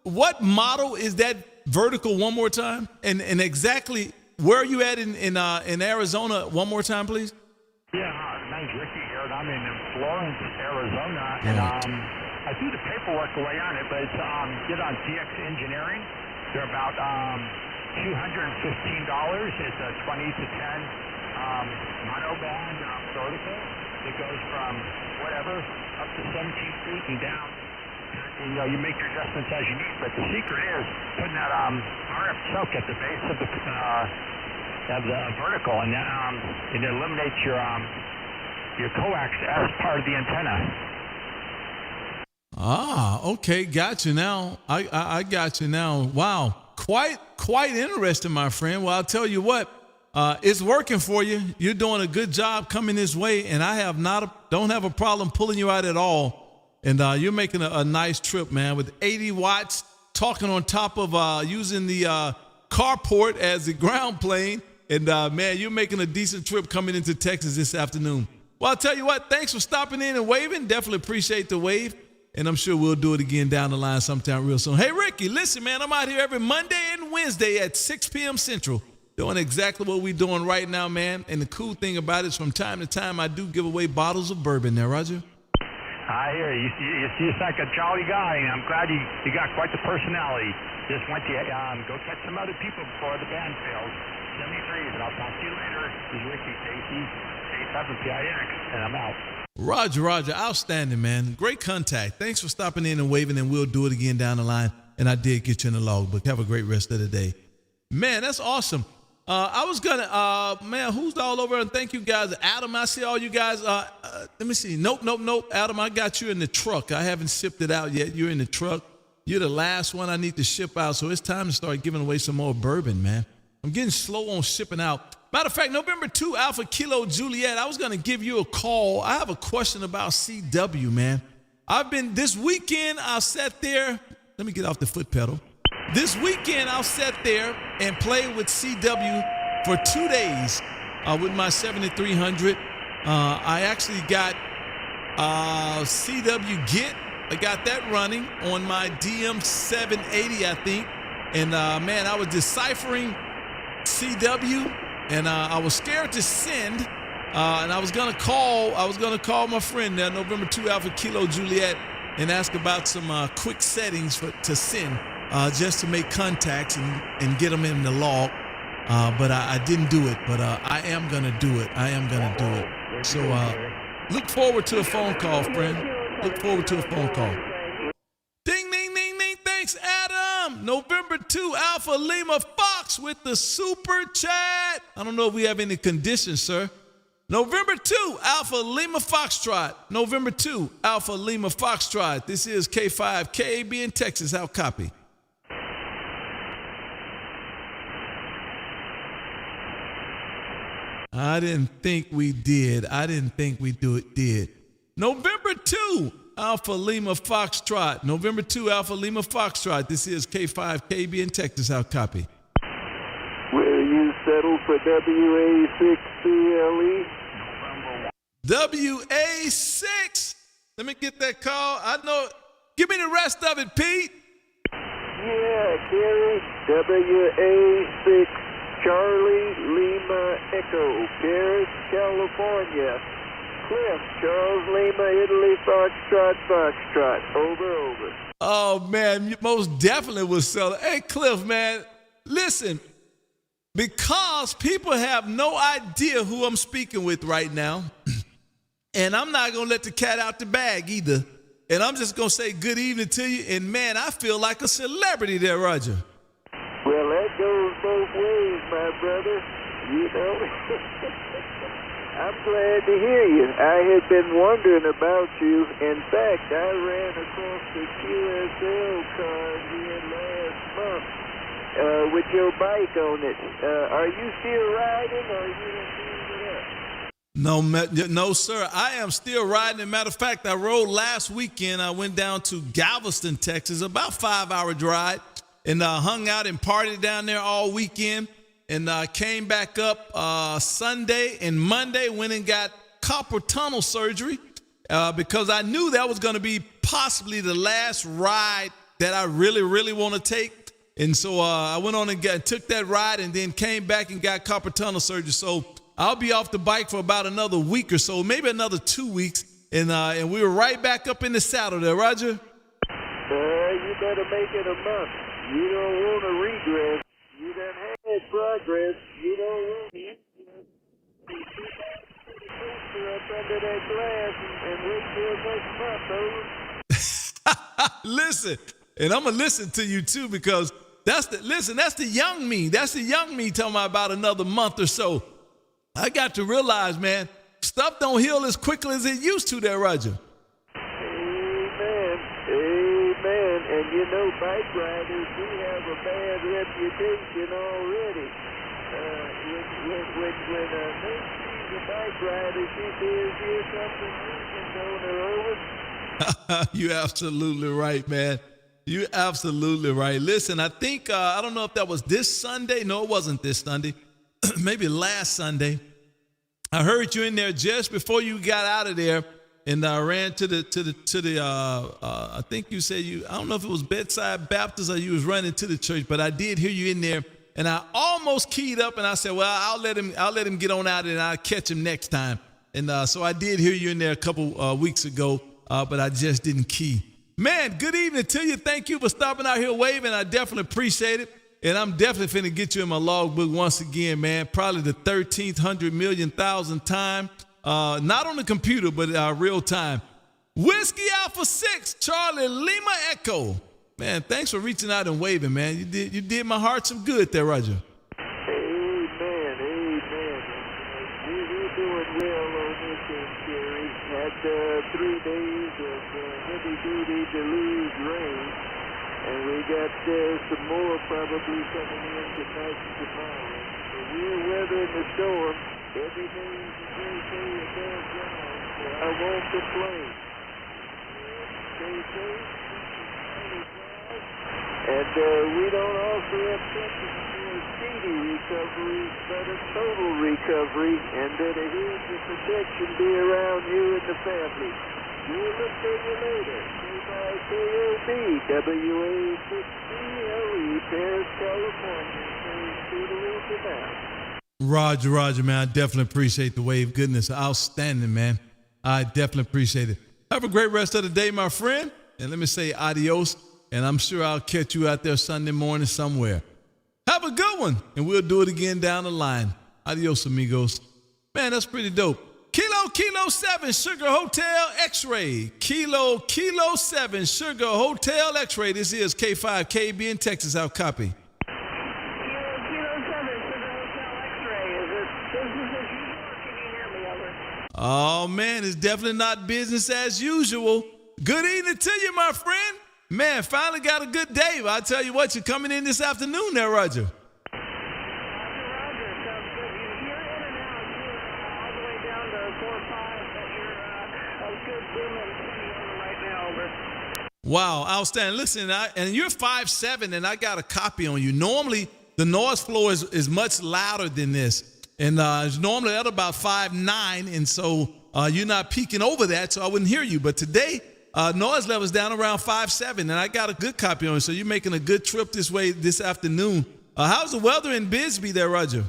S1: what model is that vertical one more time? And exactly where are you at in Arizona one more time, please?
S2: Yeah, my name's Ricky here, and I'm in Florence, Arizona. And I threw the paperwork away on it, but it's get on TX Engineering. They're about $215. It's a 20 to 10 monoband vertical. It goes from whatever up to 17 feet and down. And, you make your adjustments as you need, but the secret is putting that RF choke at the base of the vertical, and it eliminates your coax as part of the antenna. Ah,
S1: okay, got you now. I got you now. Wow, quite interesting, my friend. Well, I'll tell you what, it's working for you. You're doing a good job coming this way, and I don't have a problem pulling you out at all. And you're making a nice trip, man, with 80 watts, talking on top of using the carport as the ground plane. And, man, you're making a decent trip coming into Texas this afternoon. Well, I'll tell you what, thanks for stopping in and waving. Definitely appreciate the wave. And I'm sure we'll do it again down the line sometime real soon. Hey, Ricky, listen, man, I'm out here every Monday and Wednesday at 6 p.m. Central doing exactly what we're doing right now, man. And the cool thing about it is from time to time I do give away bottles of bourbon now, Roger.
S2: I hear you. You seem like a jolly guy, and I'm glad you got quite the personality. Just went to go catch some other people before the band fails. 73s, and I'll talk to you later. This is Ricky, KC87PIX, and I'm out.
S1: Roger. Outstanding, man. Great contact. Thanks for stopping in and waving, and we'll do it again down the line. And I did get you in the logbook. Have a great rest of the day. Man, that's awesome. I was going to, man, who's all over? And thank you guys. Adam, I see all you guys. Let me see. Nope. Adam, I got you in the truck. I haven't shipped it out yet. You're in the truck. You're the last one I need to ship out. So it's time to start giving away some more bourbon, man. I'm getting slow on shipping out. Matter of fact, November 2, Alpha Kilo Juliet, I was going to give you a call. I have a question about CW, man. This weekend, I sat there. Let me get off the foot pedal. This weekend, I'll sit there and play with CW for 2 days with my 7300. I actually got CW Get. I got that running on my DM780, I think. And, man, I was deciphering CW, and I was scared to send. And I was going to call my friend there, November 2 Alpha Kilo Juliet, and ask about some quick settings to send. Just to make contacts and get them in the log. But I didn't do it, but I am going to do it. So look forward to a phone call, friend. Look forward to a phone call. Ding, ding, ding, ding. Thanks, Adam. November 2, Alpha Lima Fox with the super chat. I don't know if we have any conditions, sir. November 2, Alpha Lima Foxtrot. November 2, Alpha Lima Foxtrot. This is K5 KAB in Texas. How copy? I didn't think we did. Did. November 2, Alpha Lima Foxtrot. November 2, Alpha Lima Foxtrot. This is K5 KB in Texas. How copy?
S4: Will you settle for WA6CLE?
S1: WA6. Let me get that call. I know. Give me the rest of it, Pete.
S4: Yeah, Gary. WA6 Charlie Lima Echo, Paris, California. Cliff, Charles Lima, Italy, Foxtrot. Over.
S1: Oh, man, you most definitely was selling. Hey, Cliff, man, listen, because people have no idea who I'm speaking with right now, and I'm not going to let the cat out the bag either, and I'm just going to say good evening to you, and, man, I feel like a celebrity there, Roger.
S4: Well, that goes both ways,
S9: brother. You know, I'm glad to hear you. I had been wondering about you. In fact, I ran across the QSO card here last month with your bike on it. Are you still riding, or are you done giving it up?
S1: No, sir. I am still riding. As a matter of fact, I rode last weekend. I went down to Galveston, Texas, about 5-hour drive, and hung out and partied down there all weekend. And came back up Sunday and Monday, went and got carpal tunnel surgery because I knew that was going to be possibly the last ride that I really, really want to take. And so I went on and took that ride and then came back and got carpal tunnel surgery. So I'll be off the bike for about another week or so, maybe another 2 weeks. And we were right back up in the saddle there, Roger.
S9: You better make it a month. You don't want to regress. You done had progress. You don't want it. Up under that glass and wait till next month,
S1: Listen, and I'm going to listen to you too, because that's the young me. That's the young me talking about another month or so. I got to realize, man, stuff don't heal as quickly as it used to there, Roger.
S9: Amen. Amen. And you know, bike riders, we have a bad reputation already. When a bike rider, she says, here's something you can go over.
S1: You're absolutely right, man. You're absolutely right. Listen, I think, I don't know if that was this Sunday. No, it wasn't this Sunday. Maybe last Sunday. I heard you in there just before you got out of there, and I ran to the I think you said I don't know if it was Bedside Baptist or you was running to the church, but I did hear you in there, and I almost keyed up, and I said, well, I'll let him get on out, and I'll catch him next time. And so I did hear you in there a couple weeks ago, but I just didn't key. Man, good evening to you. Thank you for stopping out here waving. I definitely appreciate it. And I'm definitely finna get you in my logbook once again, man. Probably the 13th, 100,000,000th time. Not on the computer, but real time. Whiskey Alpha 6, Charlie Lima Echo. Man, thanks for reaching out and waving, man. You did my heart some good there, Roger.
S9: Amen. We're doing well on this end, Jerry. Had 3 days of heavy-duty deluge rain. And we got some more probably coming in tonight and tomorrow. So we're weathering the storm. Everything's a great day above ground, so I won't complain. Stay safe. And we don't offer up something for a speedy recovery, but a total recovery, and that a hedge of protection be around you and the family. We'll look for you later. KOB, WA6CLE, Paris, California.
S1: Roger, man. I definitely appreciate the wave. Goodness, outstanding, man. I definitely appreciate it. Have a great rest of the day, my friend. And let me say adios. And I'm sure I'll catch you out there Sunday morning somewhere. Have a good one. And we'll do it again down the line. Adios, amigos. Man, that's pretty dope. Kilo 7 Sugar Hotel X-Ray. Kilo 7 Sugar Hotel X-Ray. This is K5KB in Texas. How copy?
S10: Kilo 7 Sugar Hotel X-Ray. Is it business as usual, or can you hear me, over?
S1: Oh, man, it's definitely not business as usual. Good evening to you, my friend. Man, finally got a good day. But I tell you what, you're coming in this afternoon there, Roger. Wow, outstanding. Listen, and you're 5'7", and I got a copy on you. Normally, the noise floor is much louder than this. And it's normally at about 5'9", and so you're not peaking over that, so I wouldn't hear you. But today, noise level's down around 5'7", and I got a good copy on you, so you're making a good trip this way this afternoon. How's the weather in Bisbee there, Roger?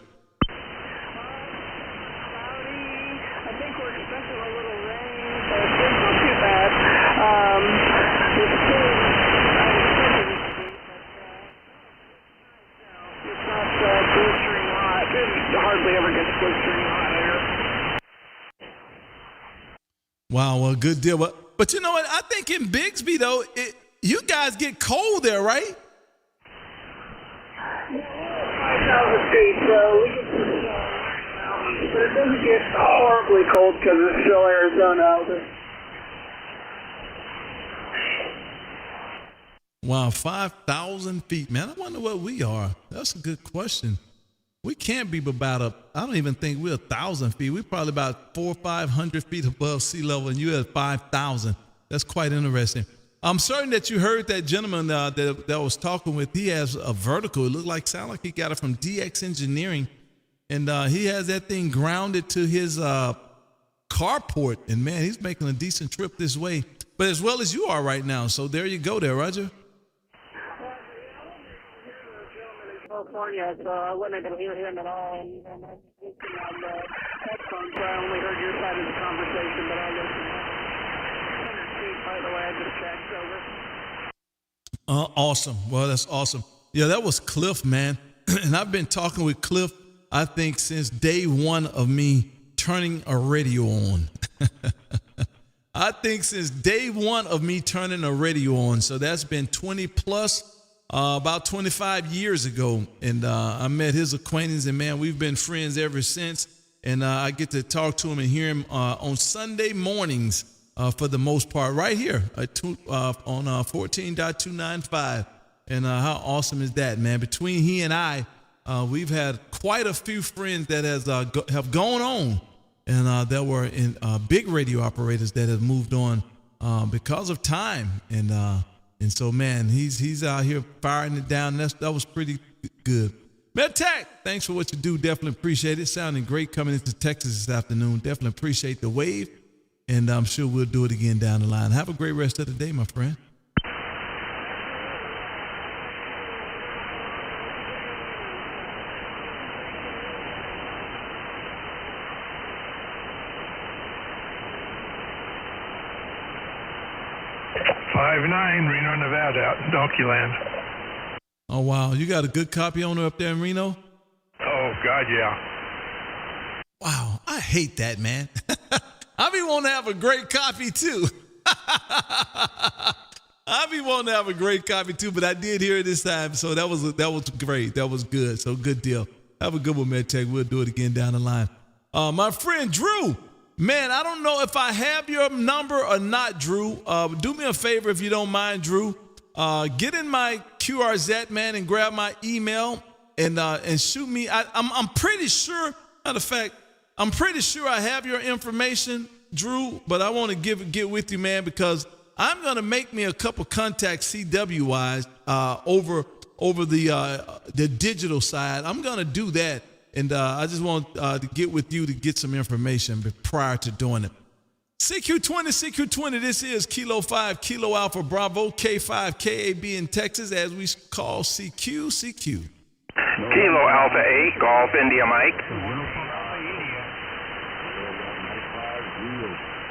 S1: Wow, well, good deal. But you know what? I think in Bixby, though, you guys get cold there, right?
S10: 6,000 feet, so we get to the mountains, but it doesn't get horribly cold because it's still Arizona out there.
S1: Wow, 5,000 feet, man. I wonder what we are. That's a good question. We can't be about I don't even think we're 1,000 feet. We're probably about 400 or 500 feet above sea level, and you're at 5,000. That's quite interesting. I'm certain that you heard that gentleman that I was talking with. He has a vertical. It looked like, sound like he got it from DX Engineering, and he has that thing grounded to his carport. And man, he's making a decent trip this way, but as well as you are right now. So there you go, there, Roger.
S10: California, so I wasn't able to hear him at all. And I'm listening on the headphones, so I only heard your side of the conversation, but I'll listen. 100 feet, by the way, I just checked over.
S1: Awesome. Well, that's awesome. Yeah, that was Cliff, man. And I've been talking with Cliff, I think, since day one of me turning a radio on. I think since day one of me turning a radio on. So that's been 20 plus. About 25 years ago, and I met his acquaintance, and man, we've been friends ever since. And I get to talk to him and hear him on Sunday mornings for the most part, right here on 14.295. And how awesome is that, man? Between he and I, we've had quite a few friends that have gone on, and that were in big radio operators that have moved on because of time. And so, man, he's out here firing it down. That was pretty good. MedTech, thanks for what you do. Definitely appreciate it. Sounding great coming into Texas this afternoon. Definitely appreciate the wave, and I'm sure we'll do it again down the line. Have a great rest of the day, my friend.
S7: Reno, Nevada, out in Donkey Land.
S1: Oh, wow. You got a good copy owner up there in Reno?
S7: Oh, God, yeah.
S1: Wow. I hate that, man. I be wanting to have a great copy, too. I be wanting to have a great copy, too, but I did hear it this time, so that was great. That was good. So good deal. Have a good one, MedTech. We'll do it again down the line. My friend Drew. Man, I don't know if I have your number or not, Drew. Do me a favor if you don't mind, Drew. Get in my QRZ, man, and grab my email and shoot me. I'm pretty sure, matter of fact, I'm pretty sure I have your information, Drew, but I want to get with you, man, because I'm going to make me a couple contacts CW-wise over the digital side. I'm going to do that. And I just want to get with you to get some information prior to doing it. CQ20, this is Kilo 5, Kilo Alpha Bravo, K5, KAB in Texas, as we call CQ.
S5: Kilo Alpha 8, Golf India Mike.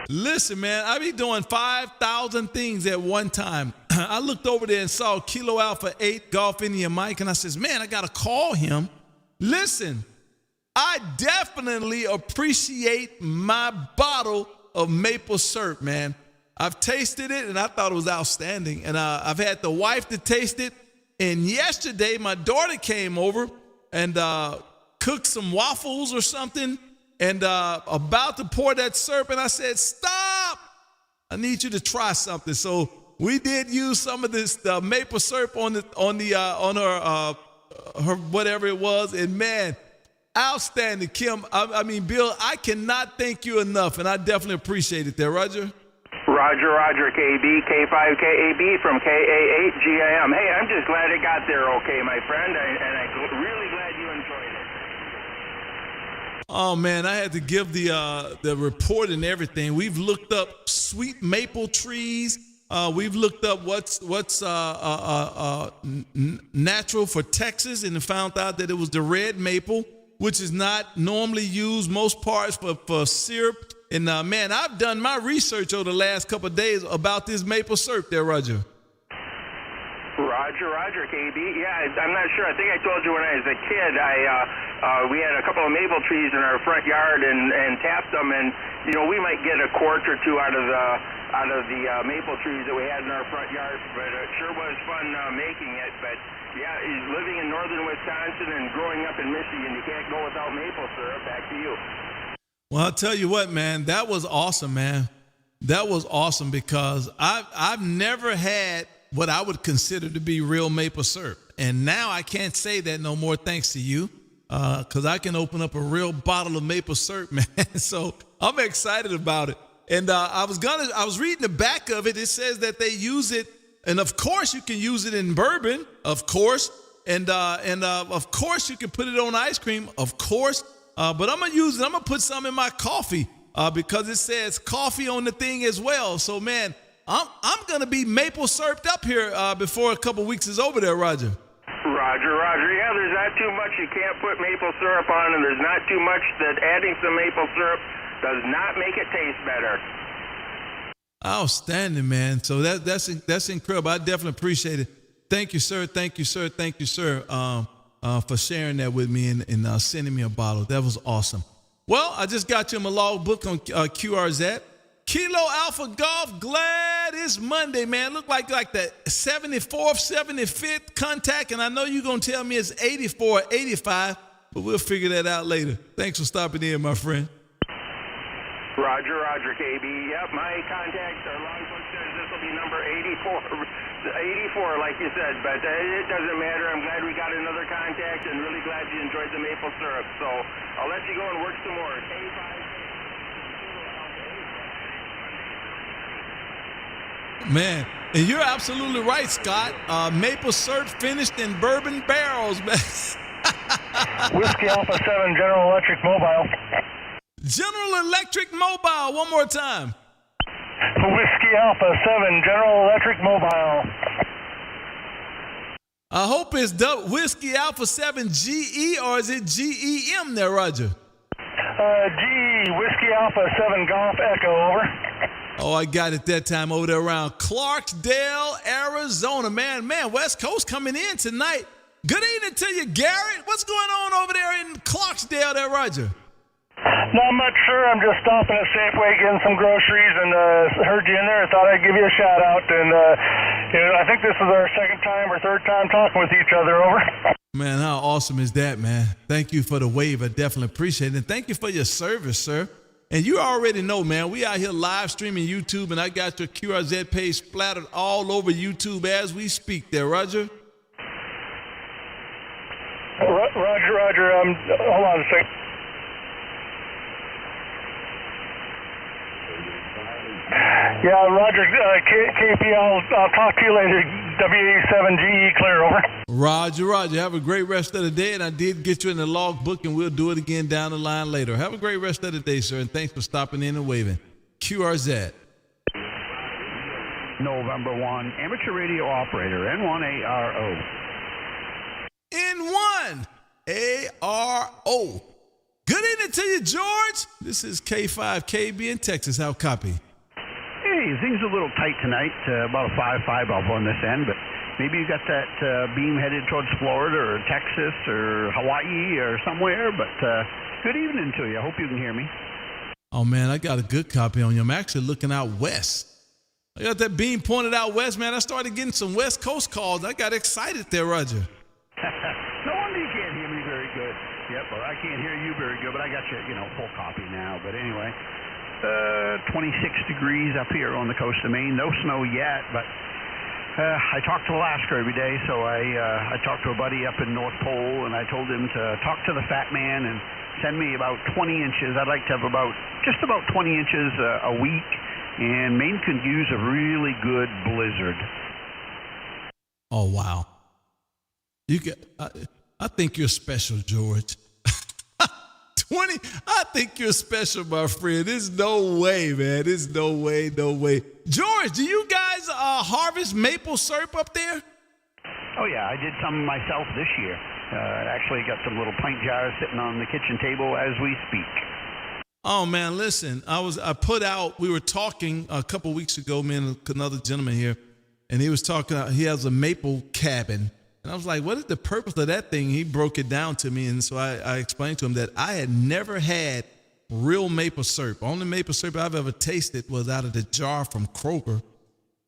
S1: Listen, man, I be doing 5,000 things at one time. I looked over there and saw Kilo Alpha 8, Golf India Mike, and I says, man, I got to call him. Listen, I definitely appreciate my bottle of maple syrup, man. I've tasted it, and I thought it was outstanding. And I've had the wife to taste it. And yesterday, my daughter came over and cooked some waffles or something, and about to pour that syrup. And I said, stop! I need you to try something. So we did use some of this maple syrup on her whatever it was, and man, outstanding, Kim. I mean, Bill, I cannot thank you enough, and I definitely appreciate it there, Roger.
S5: Roger, KB, K5, KAB from KA8GIM. Hey, I'm just glad it got there okay, my friend, and I'm really glad you enjoyed it.
S1: Oh, man, I had to give the report and everything. We've looked up sweet maple trees. We've looked up what's natural for Texas, and found out that it was the red maple, which is not normally used most parts for syrup. And man, I've done my research over the last couple of days about this maple syrup there, Roger.
S5: Roger, KB. Yeah, I'm not sure. I think I told you when I was a kid, we had a couple of maple trees in our front yard and tapped them, and we might get a quart or two out of out of the maple trees that we had in our front yard. But it sure was fun making it. But yeah, living in northern Wisconsin and growing up in Michigan, you can't go without maple syrup. Back to you.
S1: Well, I'll tell you what, man, that was awesome, man. That was awesome because I've never had what I would consider to be real maple syrup. And now I can't say that no more thanks to you, because I can open up a real bottle of maple syrup, man. So I'm excited about it. And I was reading the back of it. It says that they use it, and of course you can use it in bourbon, of course, and of course you can put it on ice cream, of course. But I'm gonna put some in my coffee because it says coffee on the thing as well. So man, I'm gonna be maple syruped up here before a couple weeks is over there, Roger.
S5: Roger. Yeah, there's not too much you can't put maple syrup on, and there's not too much that adding some maple syrup does not make it taste better.
S1: Outstanding, man. So that's incredible. I definitely appreciate it. Thank you, sir. Thank you, sir. Thank you, sir, for sharing that with me and sending me a bottle. That was awesome. Well, I just got you my log book on QRZ. Kilo Alpha Golf, glad it's Monday, man. Look like the 74th, 75th contact, and I know you're going to tell me it's 84 or 85, but we'll figure that out later. Thanks for stopping in, my friend.
S5: Roger, KB. Yep, my contact, our logbook says this will be number 84, like you said, but it doesn't matter. I'm glad we got another contact and really glad you enjoyed the maple syrup. So I'll let you go and work some more.
S1: Man, and you're absolutely right, Scott. Maple syrup finished in bourbon barrels, man.
S7: Whiskey Alpha 7, General Electric Mobile.
S1: General Electric Mobile, one more time.
S7: Whiskey Alpha 7, General Electric Mobile.
S1: I hope it's Whiskey Alpha 7 GE, or is it GEM there, Roger?
S7: GE, Whiskey Alpha 7 Golf Echo, over.
S1: Oh, I got it that time over there around Clarksdale, Arizona. Man, West Coast coming in tonight. Good evening to you, Garrett. What's going on over there in Clarksdale there, Roger?
S7: Not much, sir. I'm just stopping at Safeway getting some groceries and heard you in there. I thought I'd give you a shout out. And I think this is our second time or third time talking with each other, over.
S1: Man, how awesome is that, man? Thank you for the wave. I definitely appreciate it. And thank you for your service, sir. And you already know, man, we out here live streaming YouTube, and I got your QRZ page splattered all over YouTube as we speak there, Roger.
S7: Roger. Hold on a second. Yeah, Roger, KP, I'll talk to you later. WA7GE, clear, over.
S1: Roger. Have a great rest of the day, and I did get you in the log book, and we'll do it again down the line later. Have a great rest of the day, sir, and thanks for stopping in and waving. QRZ.
S11: November 1, amateur radio operator, N1ARO.
S1: N1ARO. Good evening to you, George. This is K5KB in Texas. How copy?
S11: Hey, things are a little tight tonight. About a 5-5 up on this end, but maybe you got that beam headed towards Florida or Texas or Hawaii or somewhere. But good evening to you. I hope you can hear me.
S1: Oh, man, I got a good copy on you. I'm actually looking out west. I got that beam pointed out west, man. I started getting some West Coast calls. I got excited there, Roger.
S11: No wonder you can't hear me very good. Yep, well, I can't hear you very good, but I got you, full copy now. But anyway, 26 degrees up here on the coast of Maine. No snow yet, but I talk to Alaska every day, so I talked to a buddy up in North Pole, and I told him to talk to the fat man and send me about 20 inches. I'd like to have just about 20 inches a week, and Maine could use a really good blizzard.
S1: Oh, wow. I think you're special, George. 20, I think you're special, my friend. There's no way, man. There's no way. George, do you guys harvest maple syrup up there?
S11: Oh, yeah. I did some myself this year. Actually got some little pint jars sitting on the kitchen table as we speak.
S1: Oh, man, listen. We were talking a couple weeks ago, man, another gentleman here, and he was talking, he has a maple cabin. And I was like, what is the purpose of that thing? He broke it down to me. And so I explained to him that I had never had real maple syrup. Only maple syrup I've ever tasted was out of the jar from Kroger.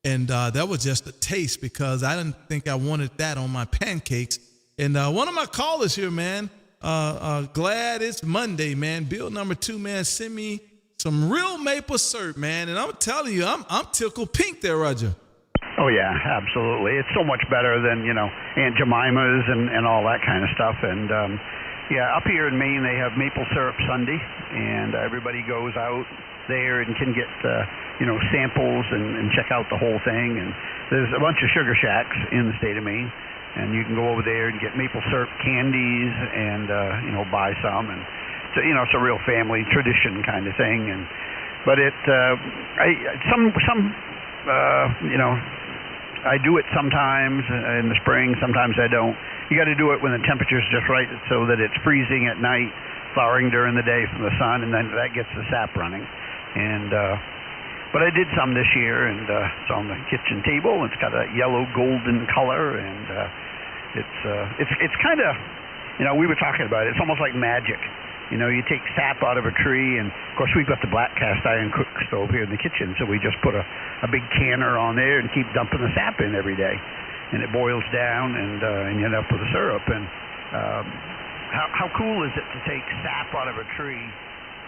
S1: And that was just a taste because I didn't think I wanted that on my pancakes. And one of my callers here, man, glad it's Monday, man. Bill number 2, man, send me some real maple syrup, man. And I'm telling you, I'm tickled pink there, Roger.
S11: Oh, yeah, absolutely. It's so much better than, Aunt Jemima's and all that kind of stuff. And, up here in Maine, they have maple syrup Sunday, and everybody goes out there and can get, samples and check out the whole thing. And there's a bunch of sugar shacks in the state of Maine, and you can go over there and get maple syrup candies and, buy some. And, so, it's a real family tradition kind of thing. But I do it sometimes in the spring, sometimes I don't. You got to do it when the temperature's just right so that it's freezing at night, thawing during the day from the sun, and then that gets the sap running. And but I did some this year, and it's on the kitchen table. It's got a yellow golden color, and it's kind of, we were talking about it. It's almost like magic. You take sap out of a tree, and of course we've got the black cast iron cook stove here in the kitchen, so we just put a big canner on there and keep dumping the sap in every day, and it boils down, and you end up with a syrup. And how cool is it to take sap out of a tree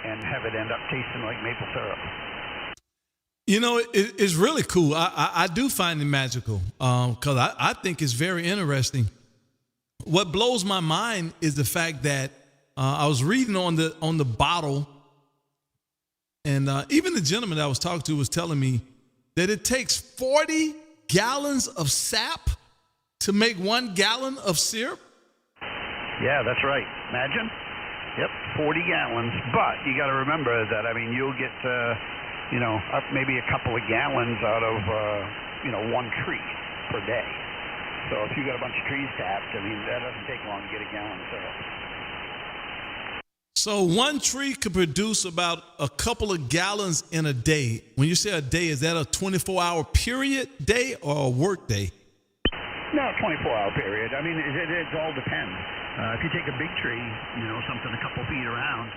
S11: and have it end up tasting like maple syrup?
S1: It's really cool. I do find it magical because I think it's very interesting. What blows my mind is the fact that I was reading on the bottle, and even the gentleman that I was talking to was telling me that it takes 40 gallons of sap to make 1 gallon of syrup.
S11: Yeah, that's right. Imagine. Yep, 40 gallons. But you got to remember that, you'll get, maybe a couple of gallons out of, one tree per day. So if you got a bunch of trees tapped, that doesn't take long to get a gallon of syrup.
S1: So one tree could produce about a couple of gallons in a day. When you say a day, is that a 24-hour period day or a work day?
S11: No, 24-hour period. It all depends. If you take a big tree, something a couple feet around,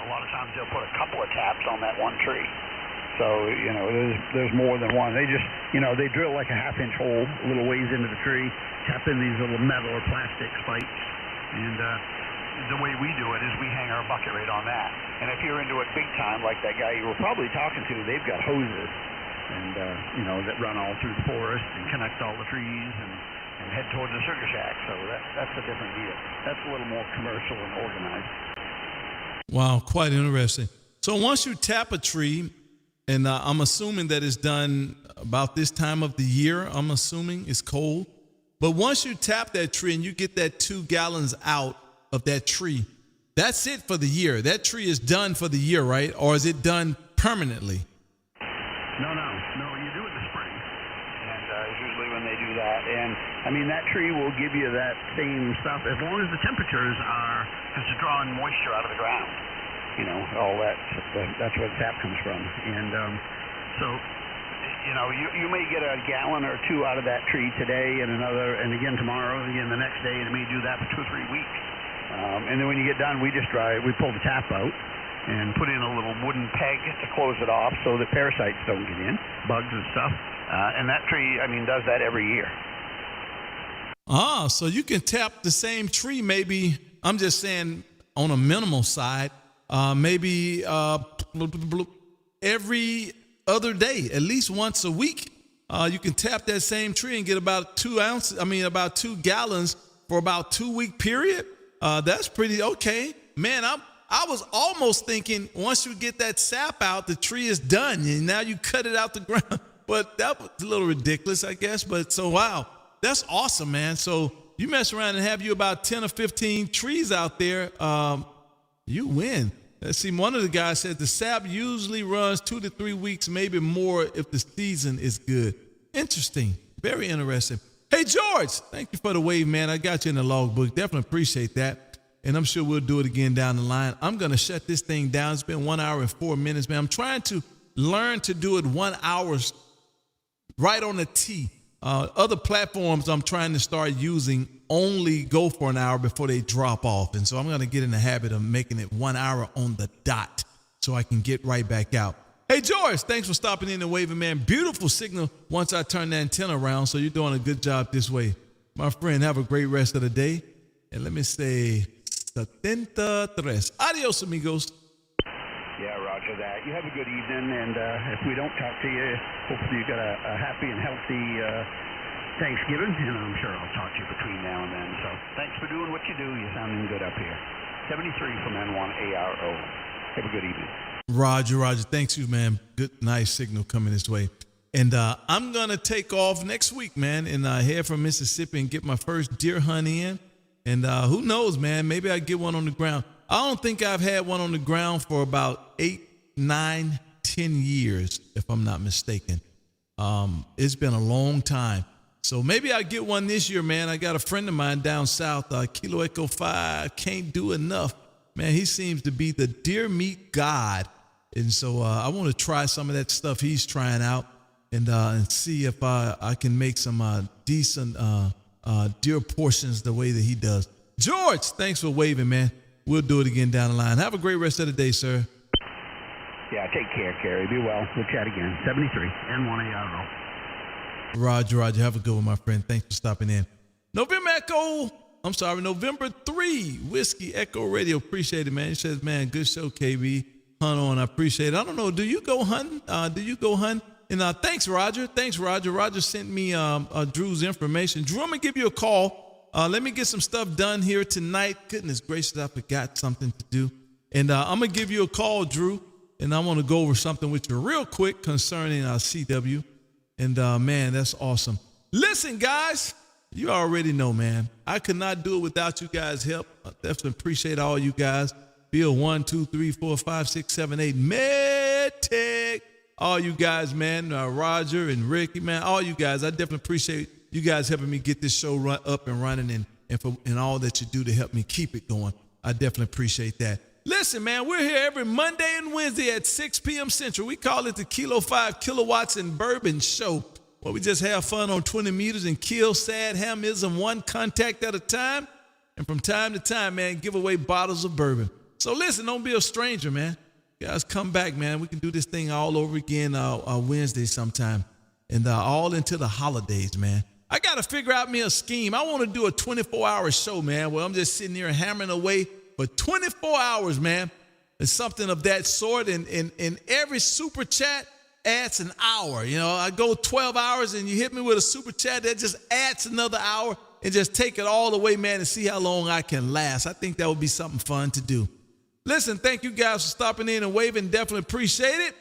S11: a lot of times they'll put a couple of taps on that one tree. So, there's more than one. They just, they drill like a half-inch hole a little ways into the tree, tap in these little metal or plastic spikes, and the way we do it is we hang our bucket right on that. And if you're into it big time, like that guy you were probably talking to, they've got hoses and that run all through the forest and connect all the trees and head towards the sugar shack. So that's a different deal. That's a little more commercial and organized.
S1: Wow, quite interesting. So once you tap a tree, and I'm assuming that it's done about this time of the year, I'm assuming it's cold. But once you tap that tree and you get that 2 gallons out of that tree, that's it for the year. That tree is done for the year, right? Or is it done permanently?
S11: No, you do it in the spring, and usually when they do that. And that tree will give you that same stuff as long as the temperatures are, because it's drawing moisture out of the ground. All that's where the sap comes from. And so you may get a gallon or 2 out of that tree today, and again tomorrow, again the next day, and it may do that for 2 or 3 weeks. And then when you get done, we pull the tap out and put in a little wooden peg to close it off so that parasites don't get in, bugs and stuff. And that tree, does that every year.
S1: So you can tap the same tree maybe, I'm just saying on a minimal side, maybe every other day, at least once a week. You can tap that same tree and get about 2 gallons for about 2-week period. That's pretty okay. Man, I was almost thinking once you get that sap out, the tree is done. And now you cut it out the ground. But that was a little ridiculous, I guess. But so, wow, that's awesome, man. So you mess around and have you about 10 or 15 trees out there, you win. Let's see, one of the guys said the sap usually runs 2 to 3 weeks, maybe more if the season is good. Interesting. Very interesting. Hey, George, thank you for the wave, man. I got you in the logbook. Definitely appreciate that. And I'm sure we'll do it again down the line. I'm going to shut this thing down. It's been 1 hour and 4 minutes, man. I'm trying to learn to do it 1 hour right on the T. Other platforms I'm trying to start using only go for an hour before they drop off. And so I'm going to get in the habit of making it 1 hour on the dot so I can get right back out. Hey, George, thanks for stopping in and waving, man. Beautiful signal once I turn the antenna around, so you're doing a good job this way. My friend, have a great rest of the day. And let me say, 73. Adios, amigos.
S11: Yeah, roger that. You have a good evening, and if we don't talk to you, hopefully you got a happy and healthy Thanksgiving, and I'm sure I'll talk to you between now and then. So thanks for doing what you do. You're sounding good up here. 73 from N1ARO. Have a good evening.
S1: Roger. Thanks you, man. Good, nice signal coming this way. And I'm going to take off next week, man, and head from Mississippi and get my first deer hunt in. And who knows, man, maybe I get one on the ground. I don't think I've had one on the ground for about 8, 9, 10 years, if I'm not mistaken. It's been a long time. So maybe I'll get one this year, man. I got a friend of mine down south, Kilo Echo 5, can't do enough. Man, he seems to be the deer meat god. And so I want to try some of that stuff he's trying out and see if I can make some decent deer portions the way that he does. George, thanks for waving, man. We'll do it again down the line. Have a great rest of the day, sir.
S11: Yeah, take care, Kerry. Be well. We'll chat again. 73, N1ARO.
S1: Roger. Have a good one, my friend. Thanks for stopping in. November 3, Whiskey Echo Radio. Appreciate it, man. He says, man, good show, KB. Hunt on. I appreciate it. I don't know. Do you go hunting? And thanks, Roger. Roger sent me Drew's information. Drew, I'm going to give you a call. Let me get some stuff done here tonight. Goodness gracious, I forgot something to do. And I'm going to give you a call, Drew. And I want to go over something with you real quick concerning CW. And, man, that's awesome. Listen, guys, you already know, man. I could not do it without you guys' help. I definitely appreciate all you guys. Bill 1, 2, 3, 4, 5, 6, 7, 8. MedTech. All you guys, man. Roger and Ricky, man. All you guys. I definitely appreciate you guys helping me get this show up and running and all that you do to help me keep it going. I definitely appreciate that. Listen, man, we're here every Monday and Wednesday at 6 p.m. Central. We call it the Kilo 5 Kilowatts and Bourbon Show, where we just have fun on 20 meters and kill sad hamism one contact at a time. And from time to time, man, give away bottles of bourbon. So listen, don't be a stranger, man. You guys come back, man. We can do this thing all over again Wednesday sometime. And all into the holidays, man. I got to figure out me a scheme. I want to do a 24-hour show, man, where I'm just sitting here hammering away for 24 hours, man. It's something of that sort. And every super chat adds an hour. You know, I go 12 hours and you hit me with a super chat that just adds another hour and just take it all the way, man, and see how long I can last. I think that would be something fun to do. Listen, thank you guys for stopping in and waving. Definitely appreciate it.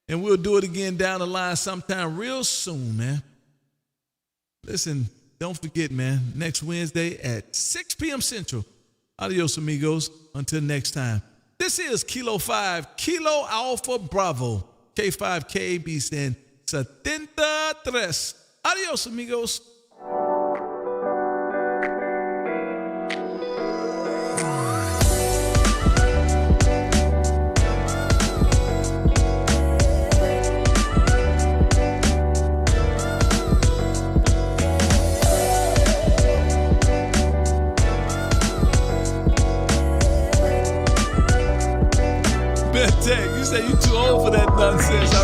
S1: And we'll do it again down the line sometime real soon, man. Listen, don't forget, man, next Wednesday at 6 p.m. Central. Adios, amigos. Until next time. This is Kilo 5, Kilo Alpha Bravo, K5KAB saying 73. Adios, amigos. You say you too old for that nonsense.